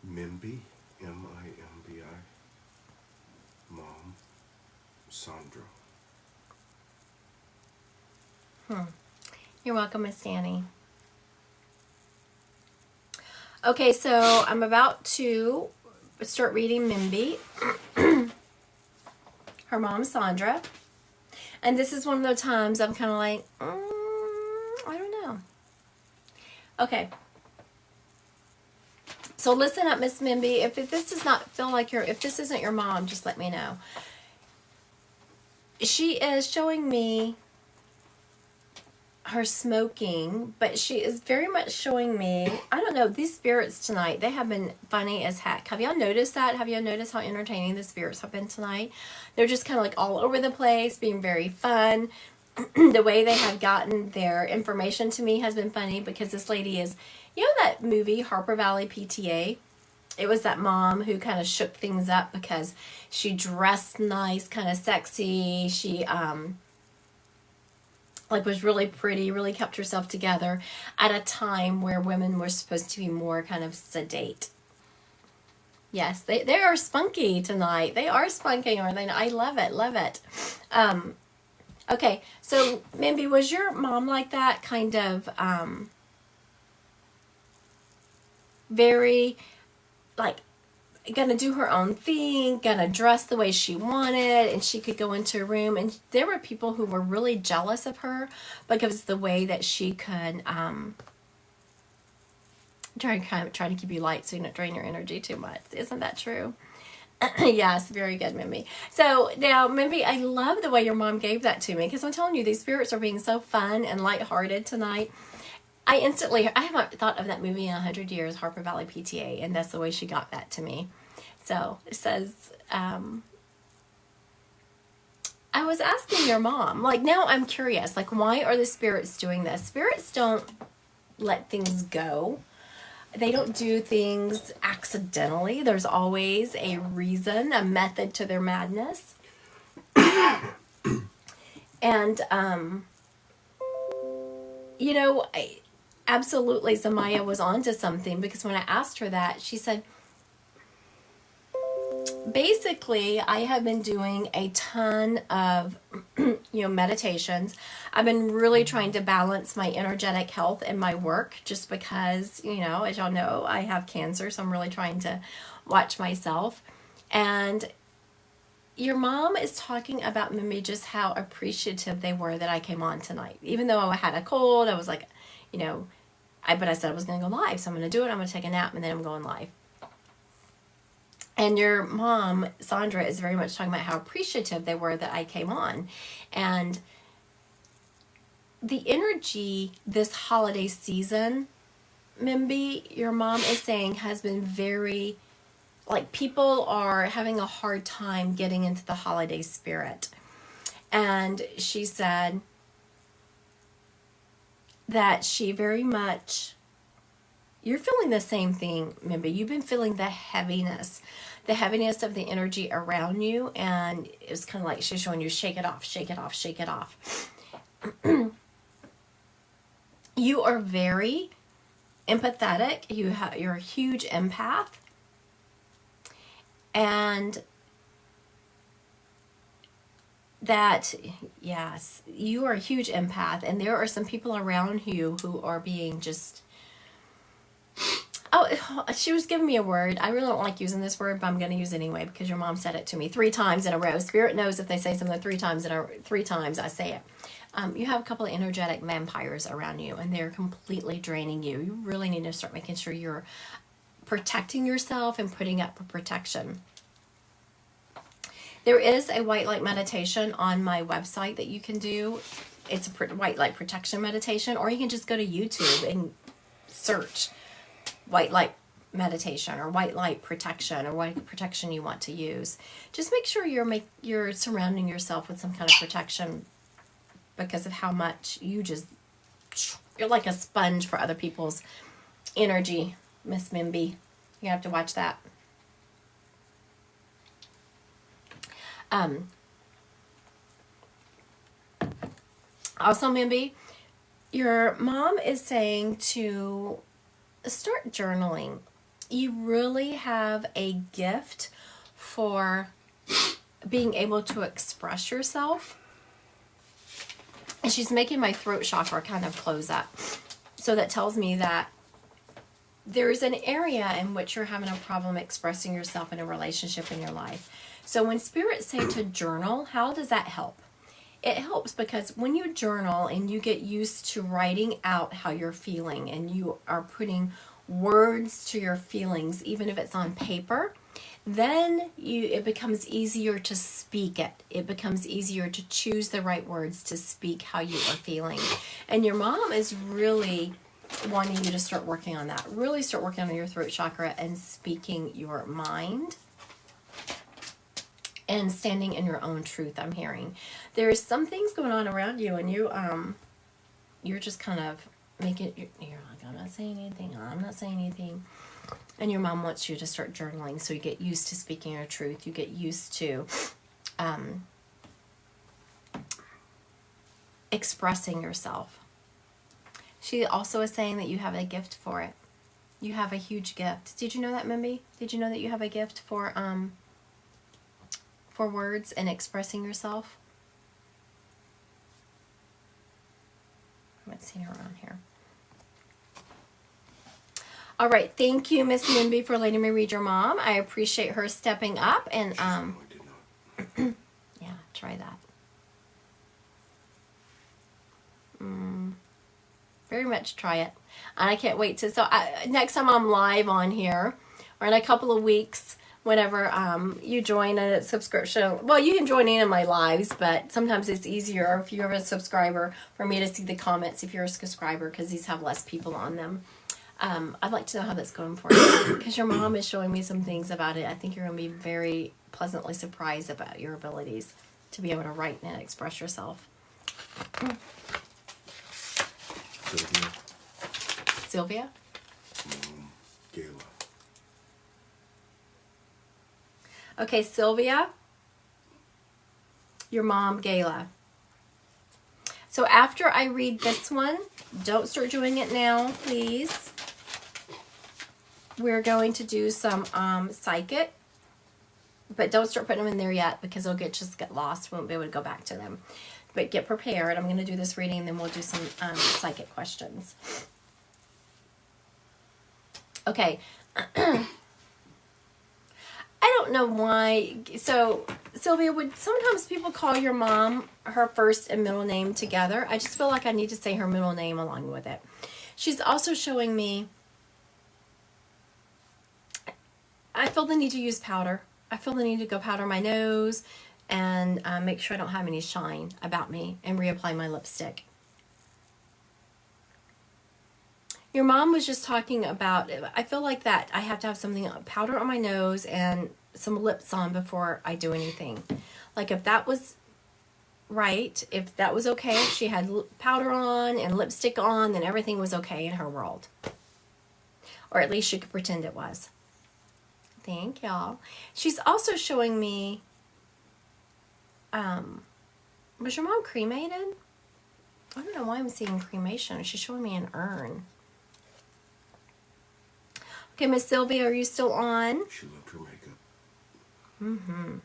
Mimbi, M-I-M-B-I. Mom, Sandra. You're welcome, Miss Danny. Okay, so I'm about to start reading Mimby, her mom, Sandra. And this is one of those times I'm kind of like, I don't know. Okay. So listen up, Miss Mimby. If this does not feel like if this isn't your mom, just let me know. She is showing me her smoking, but she is very much showing me, I don't know, these spirits tonight, they have been funny as heck. Have y'all noticed that? Have y'all noticed how entertaining the spirits have been tonight? They're just kind of like all over the place, being very fun. The way they have gotten their information to me has been funny, because this lady is, you know that movie, Harper Valley PTA? It was that mom who kind of shook things up because she dressed nice, kind of sexy. She, was really pretty, really kept herself together at a time where women were supposed to be more kind of sedate. Yes, they are spunky tonight. They are spunky, aren't they? I love it, love it. Okay, so Mimby, was your mom like that? Kind of very, like, gonna do her own thing, gonna dress the way she wanted, and she could go into a room, and there were people who were really jealous of her because the way that she could try to keep you light so you don't drain your energy too much. Isn't that true? Yes, very good, Mimby. So now, Mimby, I love the way your mom gave that to me, because I'm telling you, these spirits are being so fun and lighthearted tonight. I haven't thought of that movie in 100 years, Harper Valley PTA, and that's the way she got that to me. So it says, I was asking your mom, like, now I'm curious, like, why are the spirits doing this? Spirits don't let things go. They don't do things accidentally. There's always a reason, a method to their madness. And, absolutely, Zamaya was onto something, because when I asked her that, she said, basically, I have been doing a ton of, meditations. I've been really trying to balance my energetic health and my work, just because, as y'all know, I have cancer, so I'm really trying to watch myself. And your mom is talking about Mimi, just how appreciative they were that I came on tonight. Even though I had a cold, I was like, but I said I was going to go live, so I'm going to do it. I'm going to take a nap, and then I'm going live. And your mom, Sandra, is very much talking about how appreciative they were that I came on. And the energy this holiday season, Mimby, your mom is saying, has been very, like, people are having a hard time getting into the holiday spirit. And she said that she very much, you're feeling the same thing, Mimby. You've been feeling the heaviness of the energy around you, and it's kind of like she's showing you, shake it off, shake it off, shake it off. You are very empathetic. You're a huge empath, and that, yes, you are a huge empath, and there are some people around you who are being just, she was giving me a word. I really don't like using this word, but I'm going to use it anyway, because your mom said it to me 3 times in a row. Spirit knows if they say something 3 times, 3 times I say it. You have a couple of energetic vampires around you, and they're completely draining you. You really need to start making sure you're protecting yourself and putting up for protection. There is a white light meditation on my website that you can do. It's a white light protection meditation, or you can just go to YouTube and search white light meditation or white light protection, or what protection you want to use. Just make sure you're surrounding yourself with some kind of protection, because of how much you're like a sponge for other people's energy, Miss Mimby. You have to watch that. Also, Mimby, your mom is saying to start journaling. You really have a gift for being able to express yourself. And she's making my throat chakra kind of close up. So that tells me that there's an area in which you're having a problem expressing yourself in a relationship in your life. So when spirits say to journal, how does that help? It helps because when you journal and you get used to writing out how you're feeling and you are putting words to your feelings, even if it's on paper, then it becomes easier to speak it. It becomes easier to choose the right words to speak how you are feeling. And your mom is really wanting you to start working on that. Really start working on your throat chakra and speaking your mind and standing in your own truth. I'm hearing there's some things going on around you, and you're just kind of making you're like, I'm not saying anything. I'm not saying anything. And your mom wants you to start journaling so you get used to speaking your truth. You get used to expressing yourself. She also is saying that you have a gift for it. You have a huge gift. Did you know that, Mimby? Did you know that you have a gift for words and expressing yourself? I haven't seen her around here. All right, thank you, Miss Mimby, for letting me read your mom. I appreciate her stepping up and I did not. yeah, try that. Very much try it, and I can't wait to. So next time I'm live on here, or in a couple of weeks, whenever you join a subscription. Well, you can join in my lives, but sometimes it's easier if you're a subscriber for me to see the comments if you're a subscriber, because these have less people on them. I'd like to know how that's going for you, because your mom is showing me some things about it. I think you're going to be very pleasantly surprised about your abilities to be able to write and express yourself. Sylvia? Gayla. Okay, Sylvia. Your mom, Gayla. So after I read this one, don't start doing it now, please. We're going to do some psychic, but don't start putting them in there yet because they'll just get lost. We won't be able to go back to them. But get prepared. I'm going to do this reading, and then we'll do some psychic questions. Okay. I don't know why. So, Sylvia, would sometimes people call your mom her first and middle name together? I just feel like I need to say her middle name along with it. She's also showing me, I feel the need to use powder. I feel the need to go powder my nose and make sure I don't have any shine about me and reapply my lipstick. Your mom was just talking about, I feel like that I have to have something, powder on my nose and some lips on before I do anything. Like if that was right, if that was okay, if she had powder on and lipstick on, then everything was okay in her world. Or at least she could pretend it was. Thank y'all. She's also showing me, was your mom cremated? I don't know why I'm seeing cremation. She's showing me an urn. Okay, Miss Sylvia, are you still on? She loved her makeup. Mm-hmm.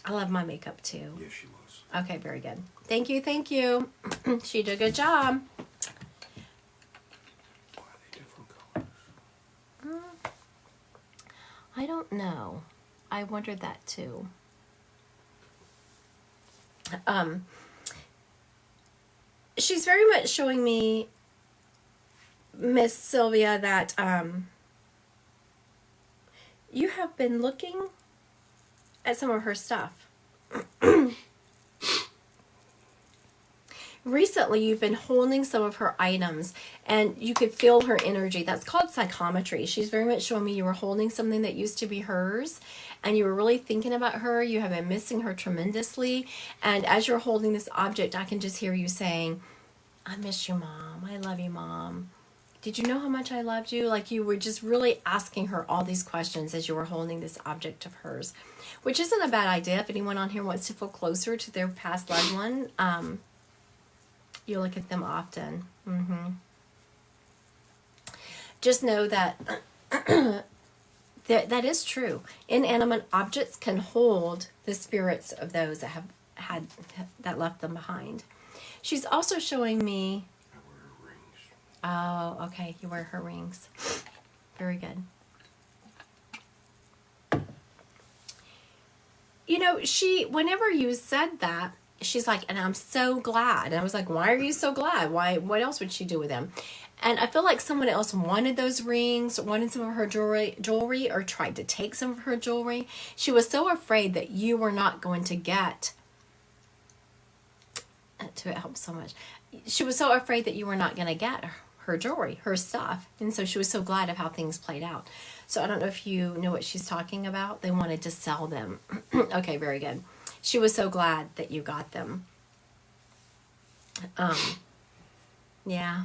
I love my makeup too. Yes, she was. Okay, very good. Thank you, thank you. She did a good job. Why are they different colors? I don't know. I wondered that too. She's very much showing me, Miss Sylvia, that you have been looking at some of her stuff. Recently, you've been holding some of her items, and you could feel her energy. That's called psychometry. She's very much showing me you were holding something that used to be hers, and you were really thinking about her. You have been missing her tremendously, and as you're holding this object, I can just hear you saying, I miss you, Mom. I love you, Mom. Did you know how much I loved you? Like you were just really asking her all these questions as you were holding this object of hers, which isn't a bad idea. If anyone on here wants to feel closer to their past loved one, you look at them often. Just know that that is true. Inanimate objects can hold the spirits of those that have that left them behind. She's also showing me... I wear her rings. Oh, okay. You wear her rings. Very good. You know, whenever you said that, she's like, and I'm so glad. And I was like, why are you so glad? Why? What else would she do with them? And I feel like someone else wanted those rings, wanted some of her jewelry, or tried to take some of her jewelry. She was so afraid that you were not going to get... It helps so much. She was so afraid that you were not going to get her jewelry, her stuff. And so she was so glad of how things played out. So I don't know if you know what she's talking about. They wanted to sell them. Okay, very good. She was so glad that you got them. Yeah.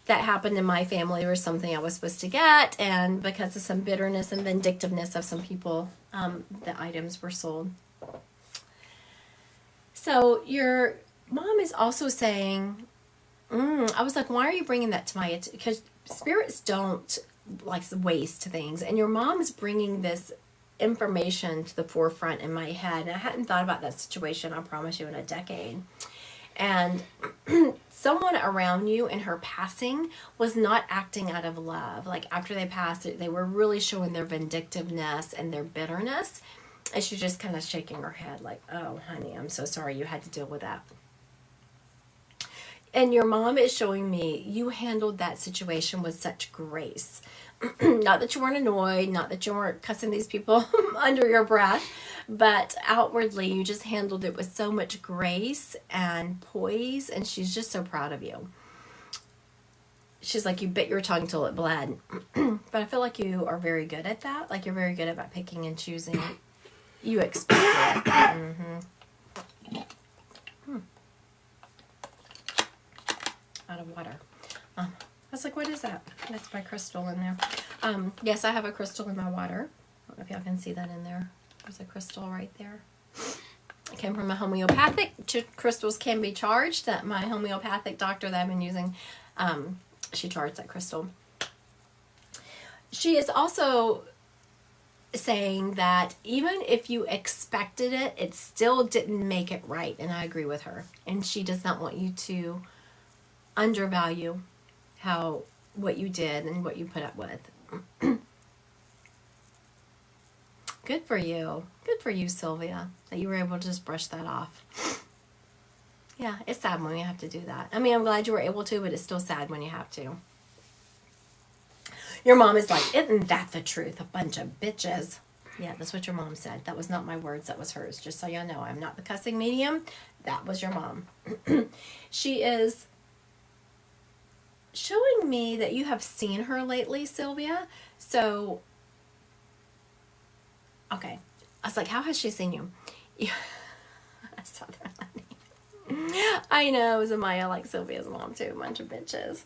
That happened in my family. There was something I was supposed to get, and because of some bitterness and vindictiveness of some people, the items were sold. So your mom is also saying, I was like, why are you bringing that to my attention? Because spirits don't like waste things. And your mom is bringing this information to the forefront in my head. And I hadn't thought about that situation, I promise you, in a decade. And someone around you in her passing was not acting out of love. Like after they passed, they were really showing their vindictiveness and their bitterness. And she's just kind of shaking her head like, oh, honey, I'm so sorry you had to deal with that. And your mom is showing me you handled that situation with such grace. Not that you weren't annoyed, not that you weren't cussing these people under your breath, but outwardly you just handled it with so much grace and poise, and she's just so proud of you. She's like, you bit your tongue till it bled. But I feel like you are very good at that. Like you're very good about picking and choosing. You expect it. Out of water. I was like, what is that? That's my crystal in there. Yes, I have a crystal in my water. I don't know if y'all can see that in there. There's a crystal right there. It came from a homeopathic. Crystals can be charged. That my homeopathic doctor that I've been using, she charged that crystal. She is also saying that even if you expected it, it still didn't make it right. And I agree with her. And she does not want you to undervalue what you did and what you put up with. Good for you. Good for you, Sylvia, that you were able to just brush that off. Yeah, it's sad when you have to do that. I mean, I'm glad you were able to, but it's still sad when you have to. Your mom is like, isn't that the truth? A bunch of bitches. Yeah, that's what your mom said. That was not my words. That was hers. Just so y'all know, I'm not the cussing medium. That was your mom. She is showing me that you have seen her lately, Sylvia. So, okay. I was like, how has she seen you? Yeah. I saw that. I know, it was Amaya like Sylvia's mom too. A bunch of bitches.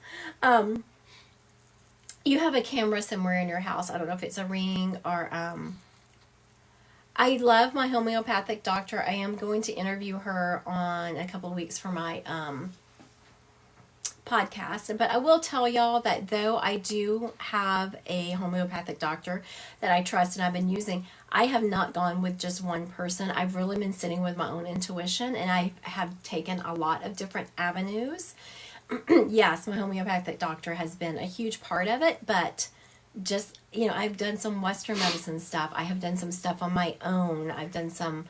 You have a camera somewhere in your house. I don't know if it's a ring or... I love my homeopathic doctor. I am going to interview her on a couple of weeks for my podcast. But I will tell y'all that though I do have a homeopathic doctor that I trust and I've been using, I have not gone with just one person. I've really been sitting with my own intuition, and I have taken a lot of different avenues. Yes, my homeopathic doctor has been a huge part of it, but just, I've done some Western medicine stuff. I have done some stuff on my own. I've done some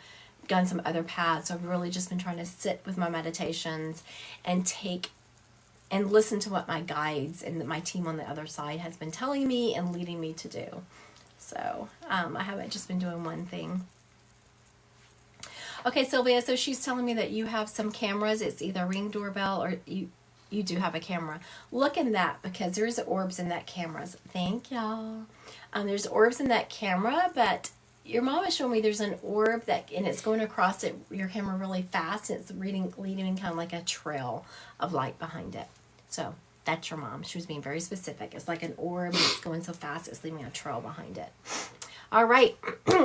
other paths. So I've really just been trying to sit with my meditations and listen to what my guides and my team on the other side has been telling me and leading me to do. So I haven't just been doing one thing. Okay, Sylvia, so she's telling me that you have some cameras. It's either a Ring doorbell or you do have a camera. Look in that, because there's orbs in that camera. Thank y'all. There's orbs in that camera, but your mom is showing me there's an orb and it's going across your camera really fast. And it's leading kind of like a trail of light behind it. So that's your mom. She was being very specific. It's like an orb and it's going so fast it's leaving a trail behind it. All right.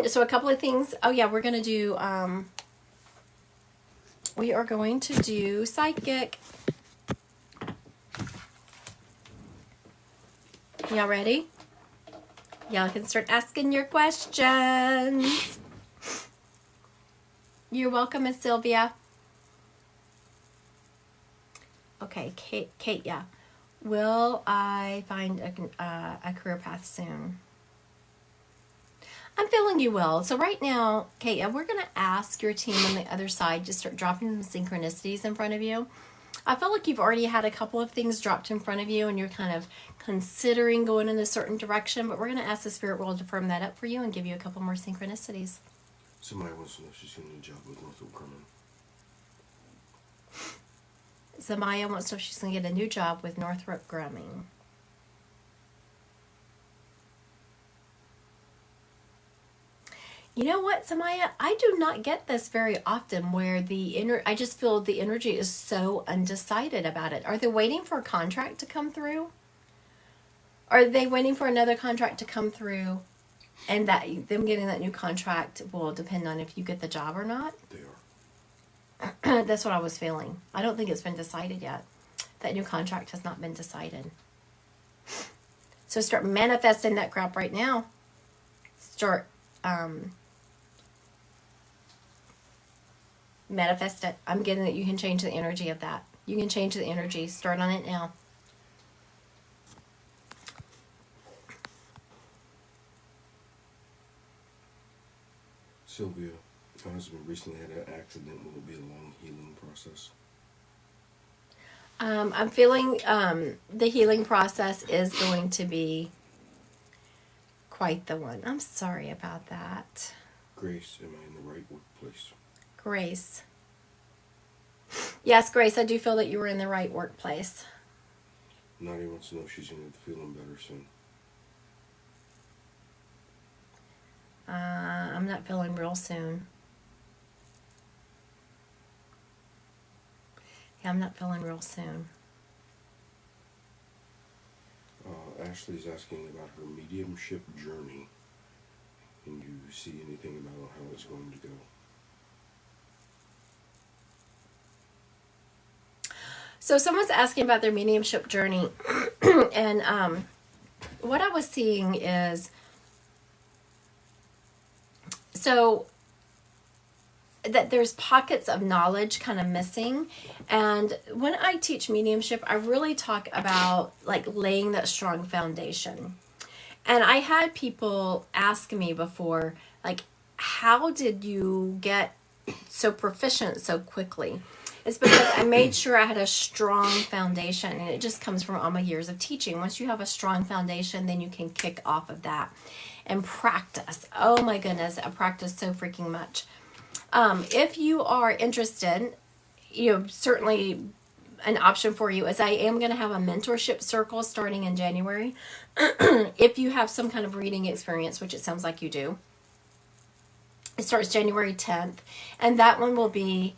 So a couple of things. Oh yeah, we're going to do, we are going to do psychic. Y'all ready? Y'all can start asking your questions. You're welcome, Miss Sylvia. Okay, Kate, yeah. Will I find a career path soon? I'm feeling you will. So right now, Kate, we're going to ask your team on the other side to start dropping some synchronicities in front of you. I feel like you've already had a couple of things dropped in front of you and you're kind of considering going in a certain direction, but we're going to ask the spirit world to firm that up for you and give you a couple more synchronicities. Somebody wants to know if she's going to need a job with Northrop Grumman. Zamaya wants to know if she's going to get a new job with Northrop Grumman. You know what, Samaya? I do not get this very often where I just feel the energy is so undecided about it. Are they waiting for a contract to come through? Are they waiting for another contract to come through and that them getting that new contract will depend on if you get the job or not? They are. That's what I was feeling. I don't think it's been decided yet. That new contract has not been decided. So start manifesting that crap right now. Start manifest it. I'm getting that you can change the energy of that. You can change the energy. Start on it now. Sylvia, my husband recently had an accident. Will it be a long healing process? I'm feeling the healing process is going to be quite the one. I'm sorry about that. Grace, am I in the right workplace? Grace. Yes, Grace, I do feel that you were in the right workplace. Nadia wants to know if she's going to be feeling better soon. I'm not feeling real soon. Yeah, I'm not feeling real soon. Ashley's asking about her mediumship journey. Can you see anything about how it's going to go? So someone's asking about their mediumship journey. And what I was seeing is, so that there's pockets of knowledge kind of missing. And when I teach mediumship, I really talk about like laying that strong foundation. And I had people ask me before, like, how did you get so proficient so quickly? It's because I made sure I had a strong foundation, and it just comes from all my years of teaching. Once you have a strong foundation, then you can kick off of that and practice. Oh my goodness, I practice so freaking much. If you are interested, certainly an option for you is I am going to have a mentorship circle starting in January. If you have some kind of reading experience, which it sounds like you do, it starts January 10th. And that one will be,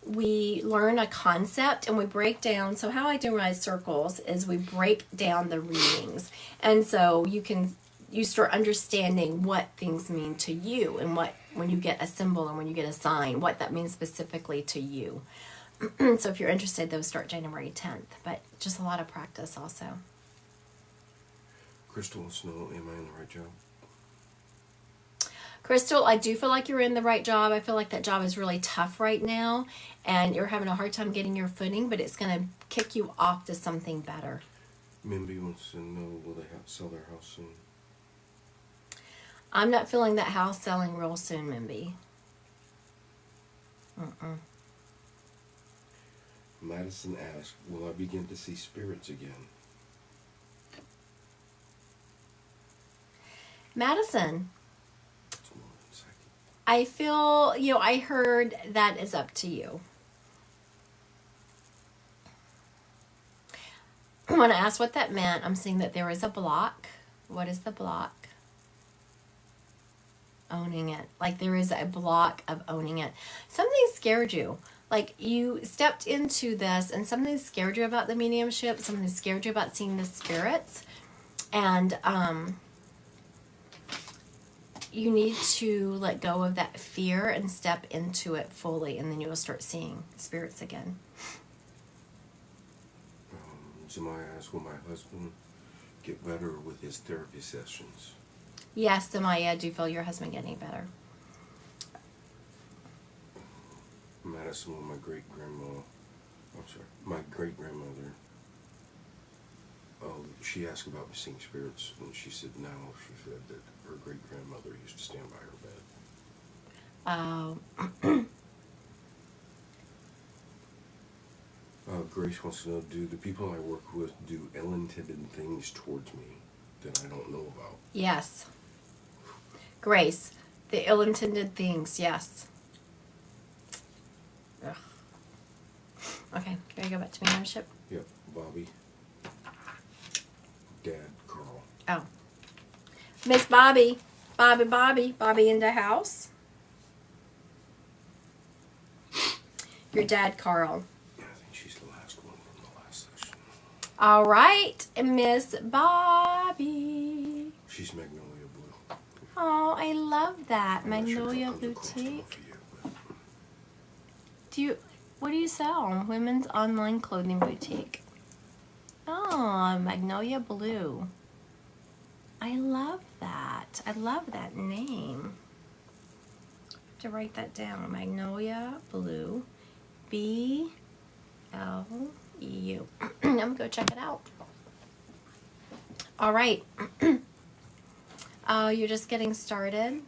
we learn a concept and we break down. So how I do my circles is we break down the readings. And so you start understanding what things mean to you and when you get a symbol and when you get a sign, what that means specifically to you. So if you're interested, those start January 10th, but just a lot of practice also. Crystal wants to know, am I in the right job? Crystal, I do feel like you're in the right job. I feel like that job is really tough right now and you're having a hard time getting your footing, but it's going to kick you off to something better. Mimby wants to know, will they sell their house soon? I'm not feeling that house selling real soon, Mimby. Madison asked, will I begin to see spirits again? Madison, I feel, I heard that is up to you. When I asked what that meant, I'm seeing that there is a block. What is the block? Owning it. Like there is a block of owning it. Something scared you. Like you stepped into this and something scared you about the mediumship. Something scared you about seeing the spirits. And you need to let go of that fear and step into it fully. And then you will start seeing spirits again. Zamaya asked, will my husband get better with his therapy sessions? Yes, Zamaya, do you feel your husband getting better? Madison, will my great-grandma I'm sorry. My great grandmother. Oh, she asked about seeing spirits, and she said now she said that her great grandmother used to stand by her bed. Oh. Grace wants to know: do the people I work with do ill-intended things towards me that I don't know about? Yes. Grace, the ill-intended things, yes. Ugh. Okay, can I go back to mediumship? Yep, Bobby. Dad, Carl. Oh. Miss Bobby. Bobby in the house. Your dad, Carl. Yeah, I think she's the last one from the last session. All right, Miss Bobby. She's Magnolia Blue. Oh, I love that. I'm not sure if Magnolia that comes across Boutique. well for you, but What do you sell? Women's online clothing boutique. Oh, Magnolia Blue. I love that. I love that name. To write that down. Magnolia Blue. B-L-U. I'm gonna go check it out. All right. Oh, you're just getting started?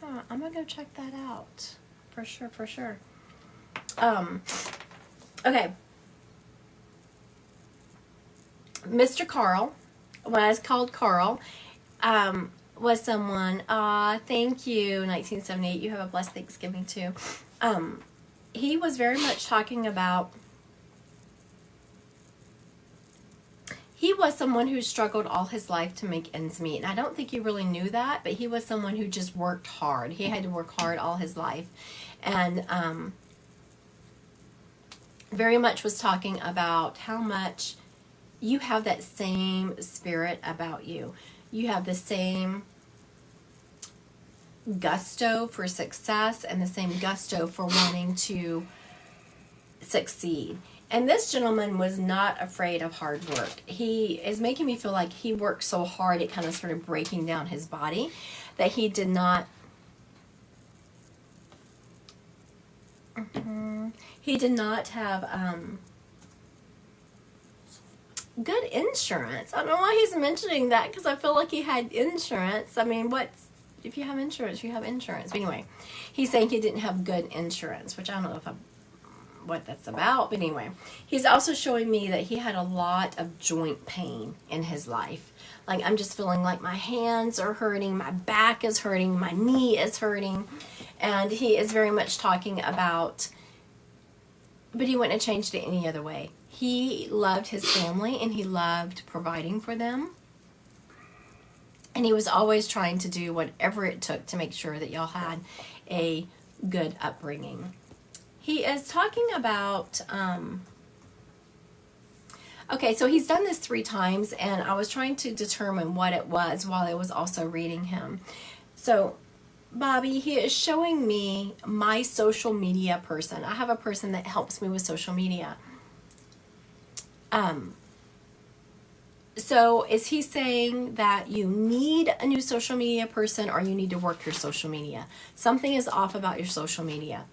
Huh, I'm gonna go check that out. For sure. Okay. Mr. Carl, when I was called Carl, was someone, thank you, 1978, you have a blessed Thanksgiving too. He was very much talking about, he was someone who struggled all his life to make ends meet. And I don't think you really knew that, but he was someone who just worked hard. He had to work hard all his life. And very much was talking about how much you have that same spirit about you. You have the same gusto for success and the same gusto for wanting to succeed. And this gentleman was not afraid of hard work. He is making me feel like he worked so hard it kind of started breaking down his body, that he did not have good insurance. I don't know why he's mentioning that, because I feel like he had insurance. I mean, if you have insurance, you have insurance. But anyway, he's saying he didn't have good insurance, which I don't know what that's about. But anyway, he's also showing me that he had a lot of joint pain in his life. Like, I'm just feeling like my hands are hurting, my back is hurting, my knee is hurting. And he is very much talking about, but he wouldn't have changed it any other way. He loved his family and he loved providing for them. And he was always trying to do whatever it took to make sure that y'all had a good upbringing. He is talking about, okay, so he's done this 3 times, and I was trying to determine what it was while I was also reading him. So, Bobby, he is showing me my social media person. I have a person that helps me with social media. So is he saying that you need a new social media person, or you need to work your social media? Something is off about your social media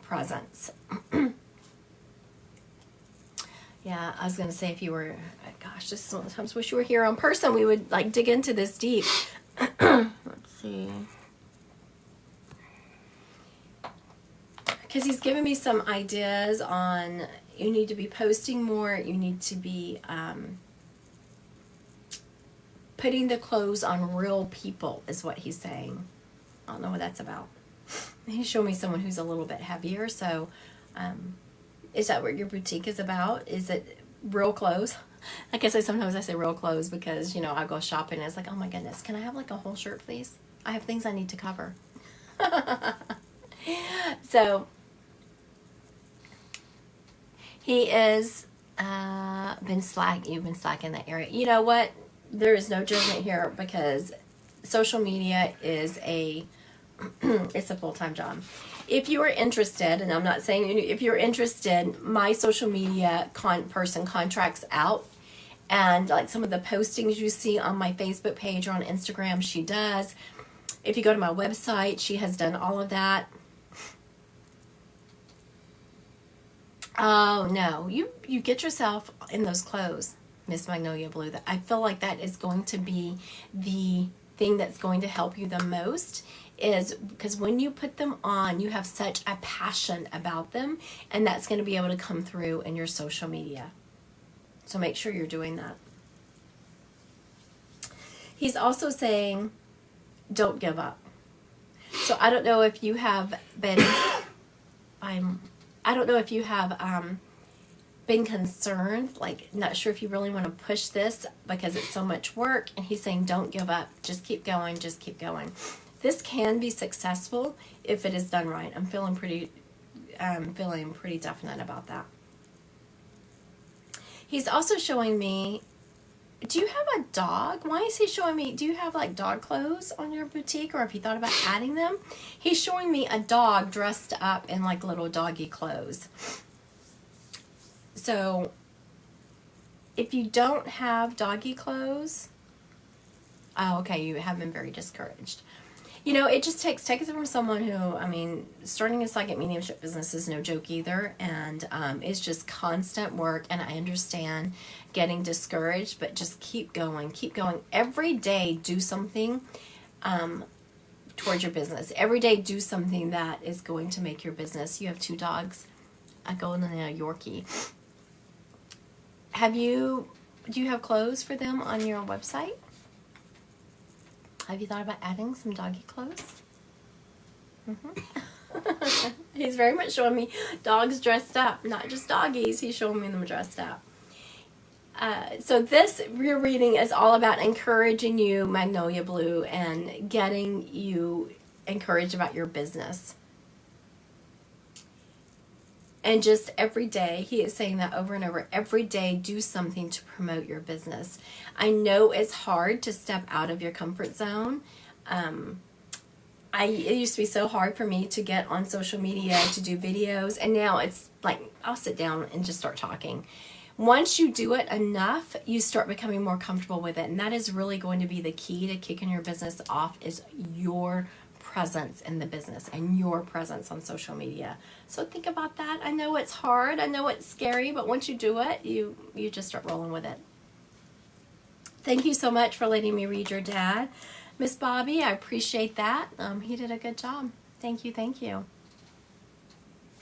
presence. Yeah, I was going to say, if you were, gosh, just sometimes wish you were here in person. We would like dig into this deep. Let's see. Because he's giving me some ideas on, you need to be posting more. You need to be putting the clothes on real people is what he's saying. I don't know what that's about. He's showing me someone who's a little bit heavier. So is that what your boutique is about? Is it real clothes? Like I say, sometimes I say real clothes because, you know, I go shopping and it's like, oh my goodness, can I have like a whole shirt, please? I have things I need to cover. So he is you've been slacking that area. You know what? There is no judgment here, because social media is it's a full-time job. If you are interested, and I'm not saying if you're interested, my social media person contracts out, and like some of the postings you see on my Facebook page or on Instagram, she does. If you go to my website, she has done all of that. Oh no, you get yourself in those clothes, Miss Magnolia Blue. That I feel like that is going to be the thing that's going to help you the most, is because when you put them on, you have such a passion about them, and that's going to be able to come through in your social media. So make sure you're doing that. He's also saying, don't give up. So I don't know if you have been, I don't know if you have been concerned, like not sure if you really want to push this because it's so much work. And he's saying, don't give up. Just keep going. Just keep going. This can be successful if it is done right. I'm feeling pretty definite about that. He's also showing me, do you have a dog? Why is he showing me, do you have like dog clothes on your boutique, or have you thought about adding them? He's showing me a dog dressed up in like little doggy clothes. So if you don't have doggy clothes, oh, okay, you have been very discouraged. You know, it just takes it from someone who, I mean, starting a psychic mediumship business is no joke either, and it's just constant work, and I understand getting discouraged, but just keep going. Every day do something towards your business. Every day do something that is going to make your business. You have 2 dogs, a golden and a Yorkie. Do you have clothes for them on your website? Have you thought about adding some doggy clothes? He's very much showing me dogs dressed up, not just doggies. He's showing me them dressed up. So this rear reading is all about encouraging you, Magnolia Blue, and getting you encouraged about your business. And just every day, he is saying that over and over, every day do something to promote your business. I know it's hard to step out of your comfort zone. It used to be so hard for me to get on social media to do videos, and now it's like I'll sit down and just start talking. Once you do it enough, you start becoming more comfortable with it, and that is really going to be the key to kicking your business off, is your presence in the business and your presence on social media. So think about that. I know it's hard, I know it's scary, but once you do it, you just start rolling with it. Thank you so much for letting me read your dad, Miss Bobby. I appreciate that. He did a good job. Thank you.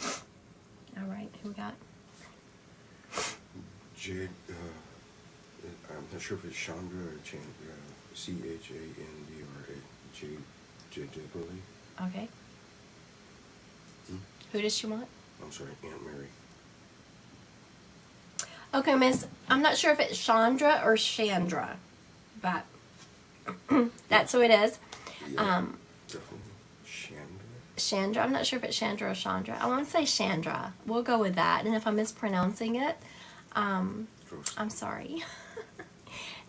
All right, who we got? Jade, I'm not sure if it's Chandra or Chandra, Chandra, Jade Beverly. Okay. Who does she want? I'm sorry, Aunt Mary. Okay, Miss, I'm not sure if it's Chandra or Chandra, but that's who it is. Yeah, definitely. Chandra. I'm not sure if it's Chandra or Chandra. I want to say Chandra. We'll go with that. And if I'm mispronouncing it, I'm sorry.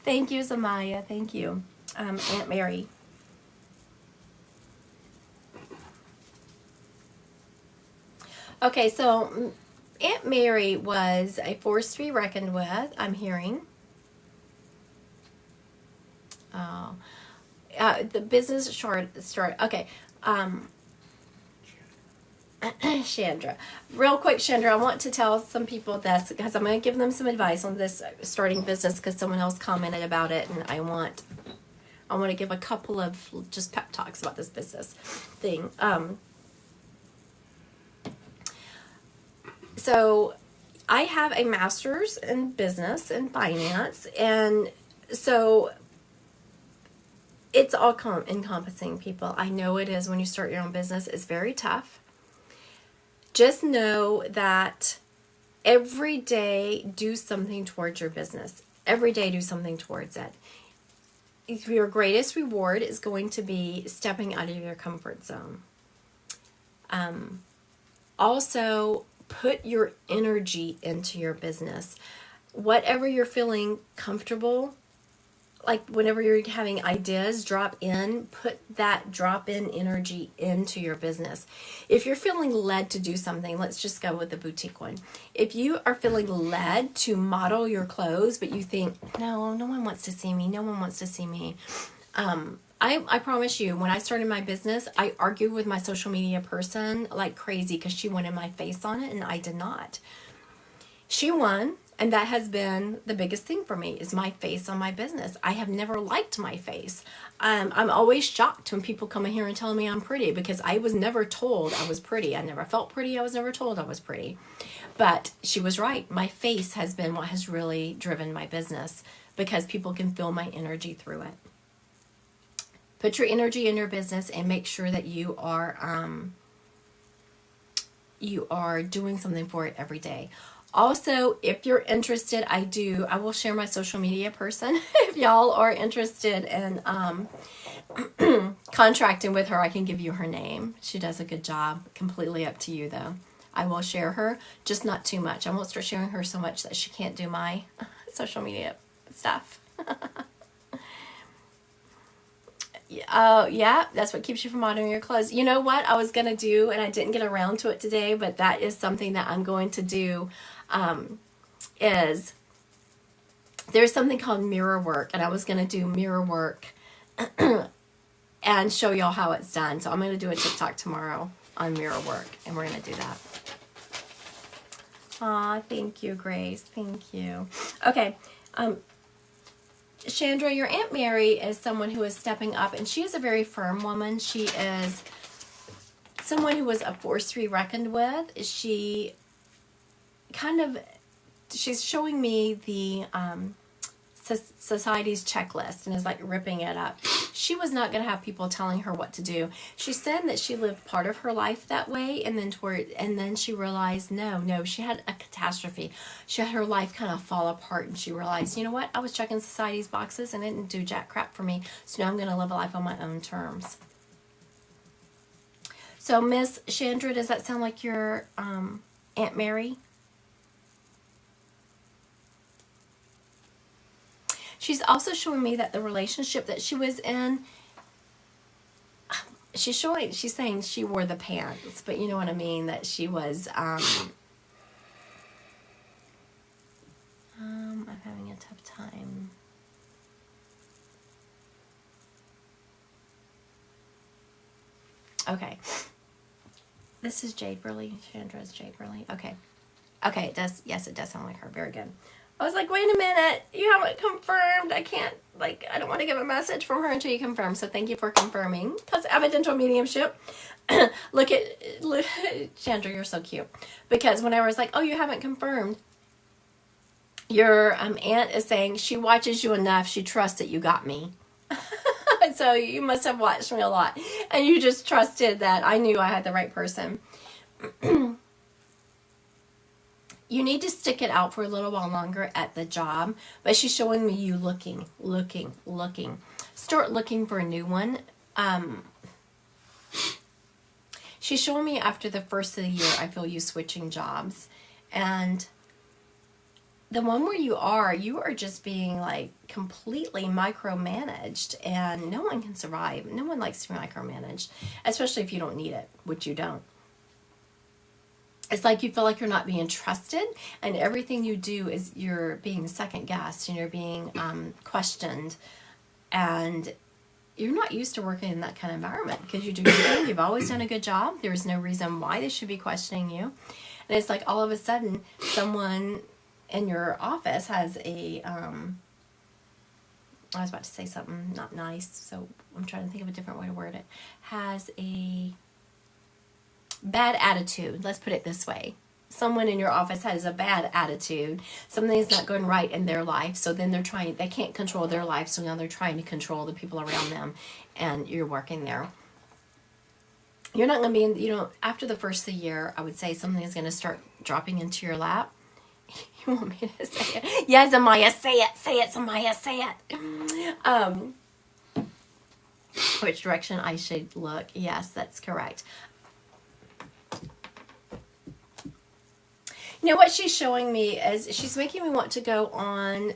Thank you, Zamaya. Thank you. Aunt Mary. Okay, so Aunt Mary was a force to be reckoned with, I'm hearing. The business start. Okay. Chandra. Real quick, Chandra, I want to tell some people this because I'm going to give them some advice on this starting business because someone else commented about it, and I want to give a couple of just pep talks about this business thing. So I have a master's in business and finance, and so it's all encompassing, people. I know it is when you start your own business. It's very tough. Just know that every day do something towards your business. Every day do something towards it. Your greatest reward is going to be stepping out of your comfort zone. Also, put your energy into your business. Whatever you're feeling comfortable, like whenever you're having ideas drop in, put that drop in energy into your business. If you're feeling led to do something, let's just go with the boutique one. If you are feeling led to model your clothes, but you think, no one wants to see me. I promise you, when I started my business, I argued with my social media person like crazy because she wanted my face on it and I did not. she won. And that has been the biggest thing for me, is my face on my business. I have never liked my face. I'm always shocked when people come in here and tell me I'm pretty, because I was never told I was pretty. I never felt pretty. I was never told I was pretty. But she was right. My face has been what has really driven my business, because people can feel my energy through it. Put your energy in your business and make sure that you are doing something for it every day. Also, if you're interested, I will share my social media person. If y'all are interested in contracting with her, I can give you her name. She does a good job. Completely up to you, though. I will share her, just not too much. I won't start sharing her so much that she can't do my social media stuff. Oh, yeah, that's what keeps you from ordering your clothes. You know what I was going to do, and I didn't get around to it today, but that is something that I'm going to do, is there's something called mirror work, and I was going to do mirror work and show y'all how it's done. So I'm going to do a TikTok tomorrow on mirror work, and we're going to do that. Aw, thank you, Grace. Thank you. Okay. Chandra, your Aunt Mary is someone who is stepping up, and she is a very firm woman. She is someone who was a force to be reckoned with. She's showing me the society's checklist and is like ripping it up. She was not going to have people telling her what to do. She said that she lived part of her life that way, and then she realized no, she had a catastrophe. She had her life kind of fall apart, and she realized, you know what? I was checking society's boxes and it didn't do jack crap for me. So now I'm going to live a life on my own terms. So Miss Chandra, does that sound like your Aunt Mary? She's also showing me that the relationship that she was in, she's saying she wore the pants, but you know what I mean, that she was, I'm having a tough time. Okay. This is Jade Burley. Chandra's Jade Burley. Okay. Okay, it does. Yes, it does sound like her. Very good. I was like, wait a minute, you haven't confirmed. I don't want to give a message from her until you confirm. So thank you for confirming. Because evidential mediumship, look, Chandra, you're so cute. Because when I was like, oh, you haven't confirmed, your aunt is saying she watches you enough, she trusts that you got me. So you must have watched me a lot. And you just trusted that I knew I had the right person. You need to stick it out for a little while longer at the job, but she's showing me you looking. Start looking for a new one. She's showing me after the first of the year, I feel you switching jobs. And the one where you are just being like completely micromanaged, and no one can survive. No one likes to be micromanaged, especially if you don't need it, which you don't. It's like you feel like you're not being trusted, and everything you do is you're being second guessed, and you're being questioned, and you're not used to working in that kind of environment because you do your thing. You've always done a good job. There's no reason why they should be questioning you. And it's like all of a sudden someone in your office has a I was about to say something not nice, so I'm trying to think of a different way to word it. Has a bad attitude. Let's put it this way. Someone in your office has a bad attitude. Something's not going right in their life. So then they can't control their life. So now they're trying to control the people around them. And you're working there. You're not going to be after the first of the year, I would say something is going to start dropping into your lap. You want me to say it? Yes, Amaya, say it. Say it, Amaya, say it. Which direction I should look. Yes, that's correct. You know what she's showing me is she's making me want to go on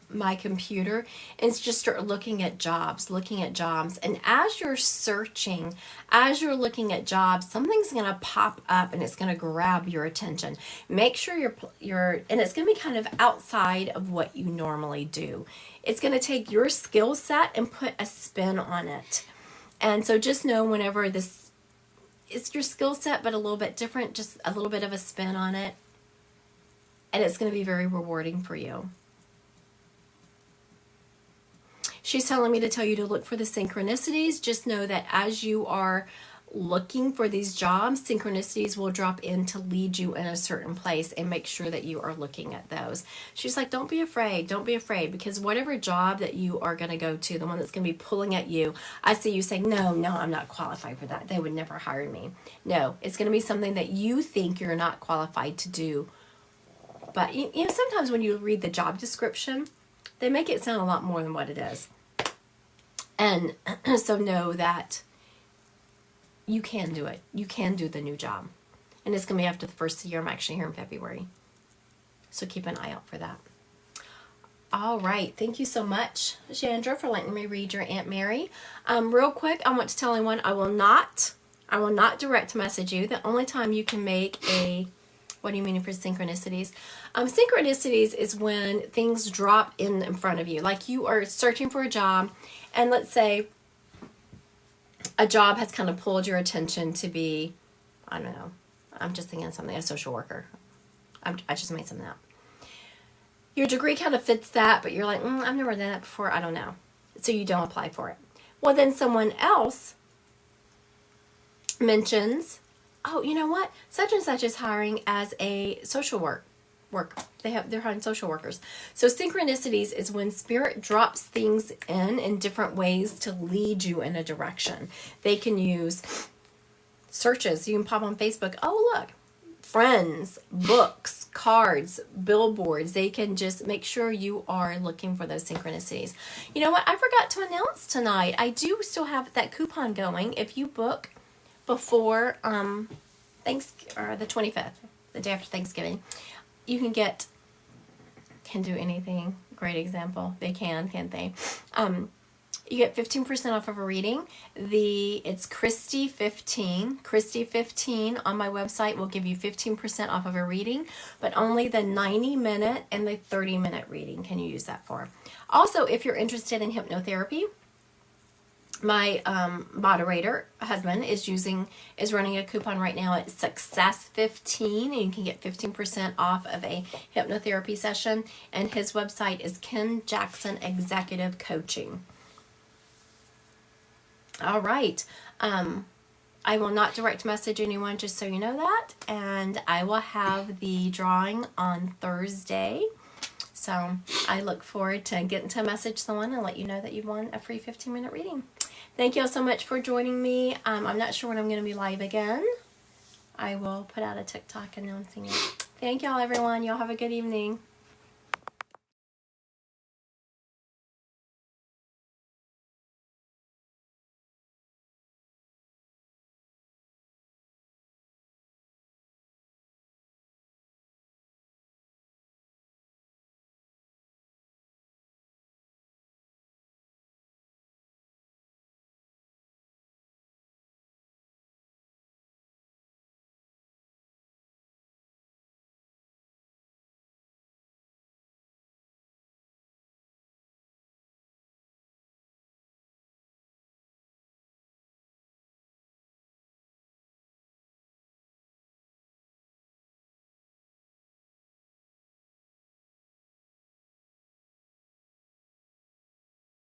my computer and just start looking at jobs. And as you're searching, as you're looking at jobs, something's going to pop up and it's going to grab your attention. Make sure and it's going to be kind of outside of what you normally do. It's going to take your skill set and put a spin on it. And so just know whenever it's your skill set, but a little bit different, just a little bit of a spin on it. and it's going to be very rewarding for you. She's telling me to tell you to look for the synchronicities. Just know that as you are looking for these jobs, synchronicities will drop in to lead you in a certain place, and make sure that you are looking at those. She's like, don't be afraid, because whatever job that you are going to go to, the one that's going to be pulling at you, I see you saying, no, I'm not qualified for that. They would never hire me. No, it's going to be something that you think you're not qualified to do. But you know, sometimes when you read the job description, they make it sound a lot more than what it is. And so know that you can do it. You can do the new job. And it's going to be after the first year. I'm actually here in February. So keep an eye out for that. All right. Thank you so much, Chandra, for letting me read your Aunt Mary. Real quick, I want to tell anyone I will not direct message you. The only time you can make a, what do you mean for synchronicities? Synchronicities is when things drop in front of you. Like you are searching for a job, and let's say a job has kind of pulled your attention to be, I don't know, I'm just thinking of something, a social worker. I just made something up. Your degree kind of fits that, but you're like, I've never done that before, I don't know. So you don't apply for it. Well, then someone else mentions, oh, you know what? Such and such is hiring as a social work. They're hiring social workers. So synchronicities is when spirit drops things in different ways to lead you in a direction. They can use searches. You can pop on Facebook. Oh, look, friends, books, cards, billboards. They can just make sure you are looking for those synchronicities. You know what? I forgot to announce tonight. I do still have that coupon going. If you book before the 25th, the day after Thanksgiving, you can do anything. Great example. They can, can't they? You get 15% off of a reading. It's Christy 15. Christy 15 on my website will give you 15% off of a reading, but only the 90-minute and the 30-minute reading can you use that for. Also, if you're interested in hypnotherapy, my moderator husband is running a coupon right now at Success 15, and you can get 15% off of a hypnotherapy session. And his website is Ken Jackson Executive Coaching. All right. I will not direct message anyone, just so you know that. And I will have the drawing on Thursday. So I look forward to getting to message someone and let you know that you won a free 15-minute reading. Thank you all so much for joining me. I'm not sure when I'm going to be live again. I will put out a TikTok announcing it. Thank y'all, everyone. Y'all have a good evening.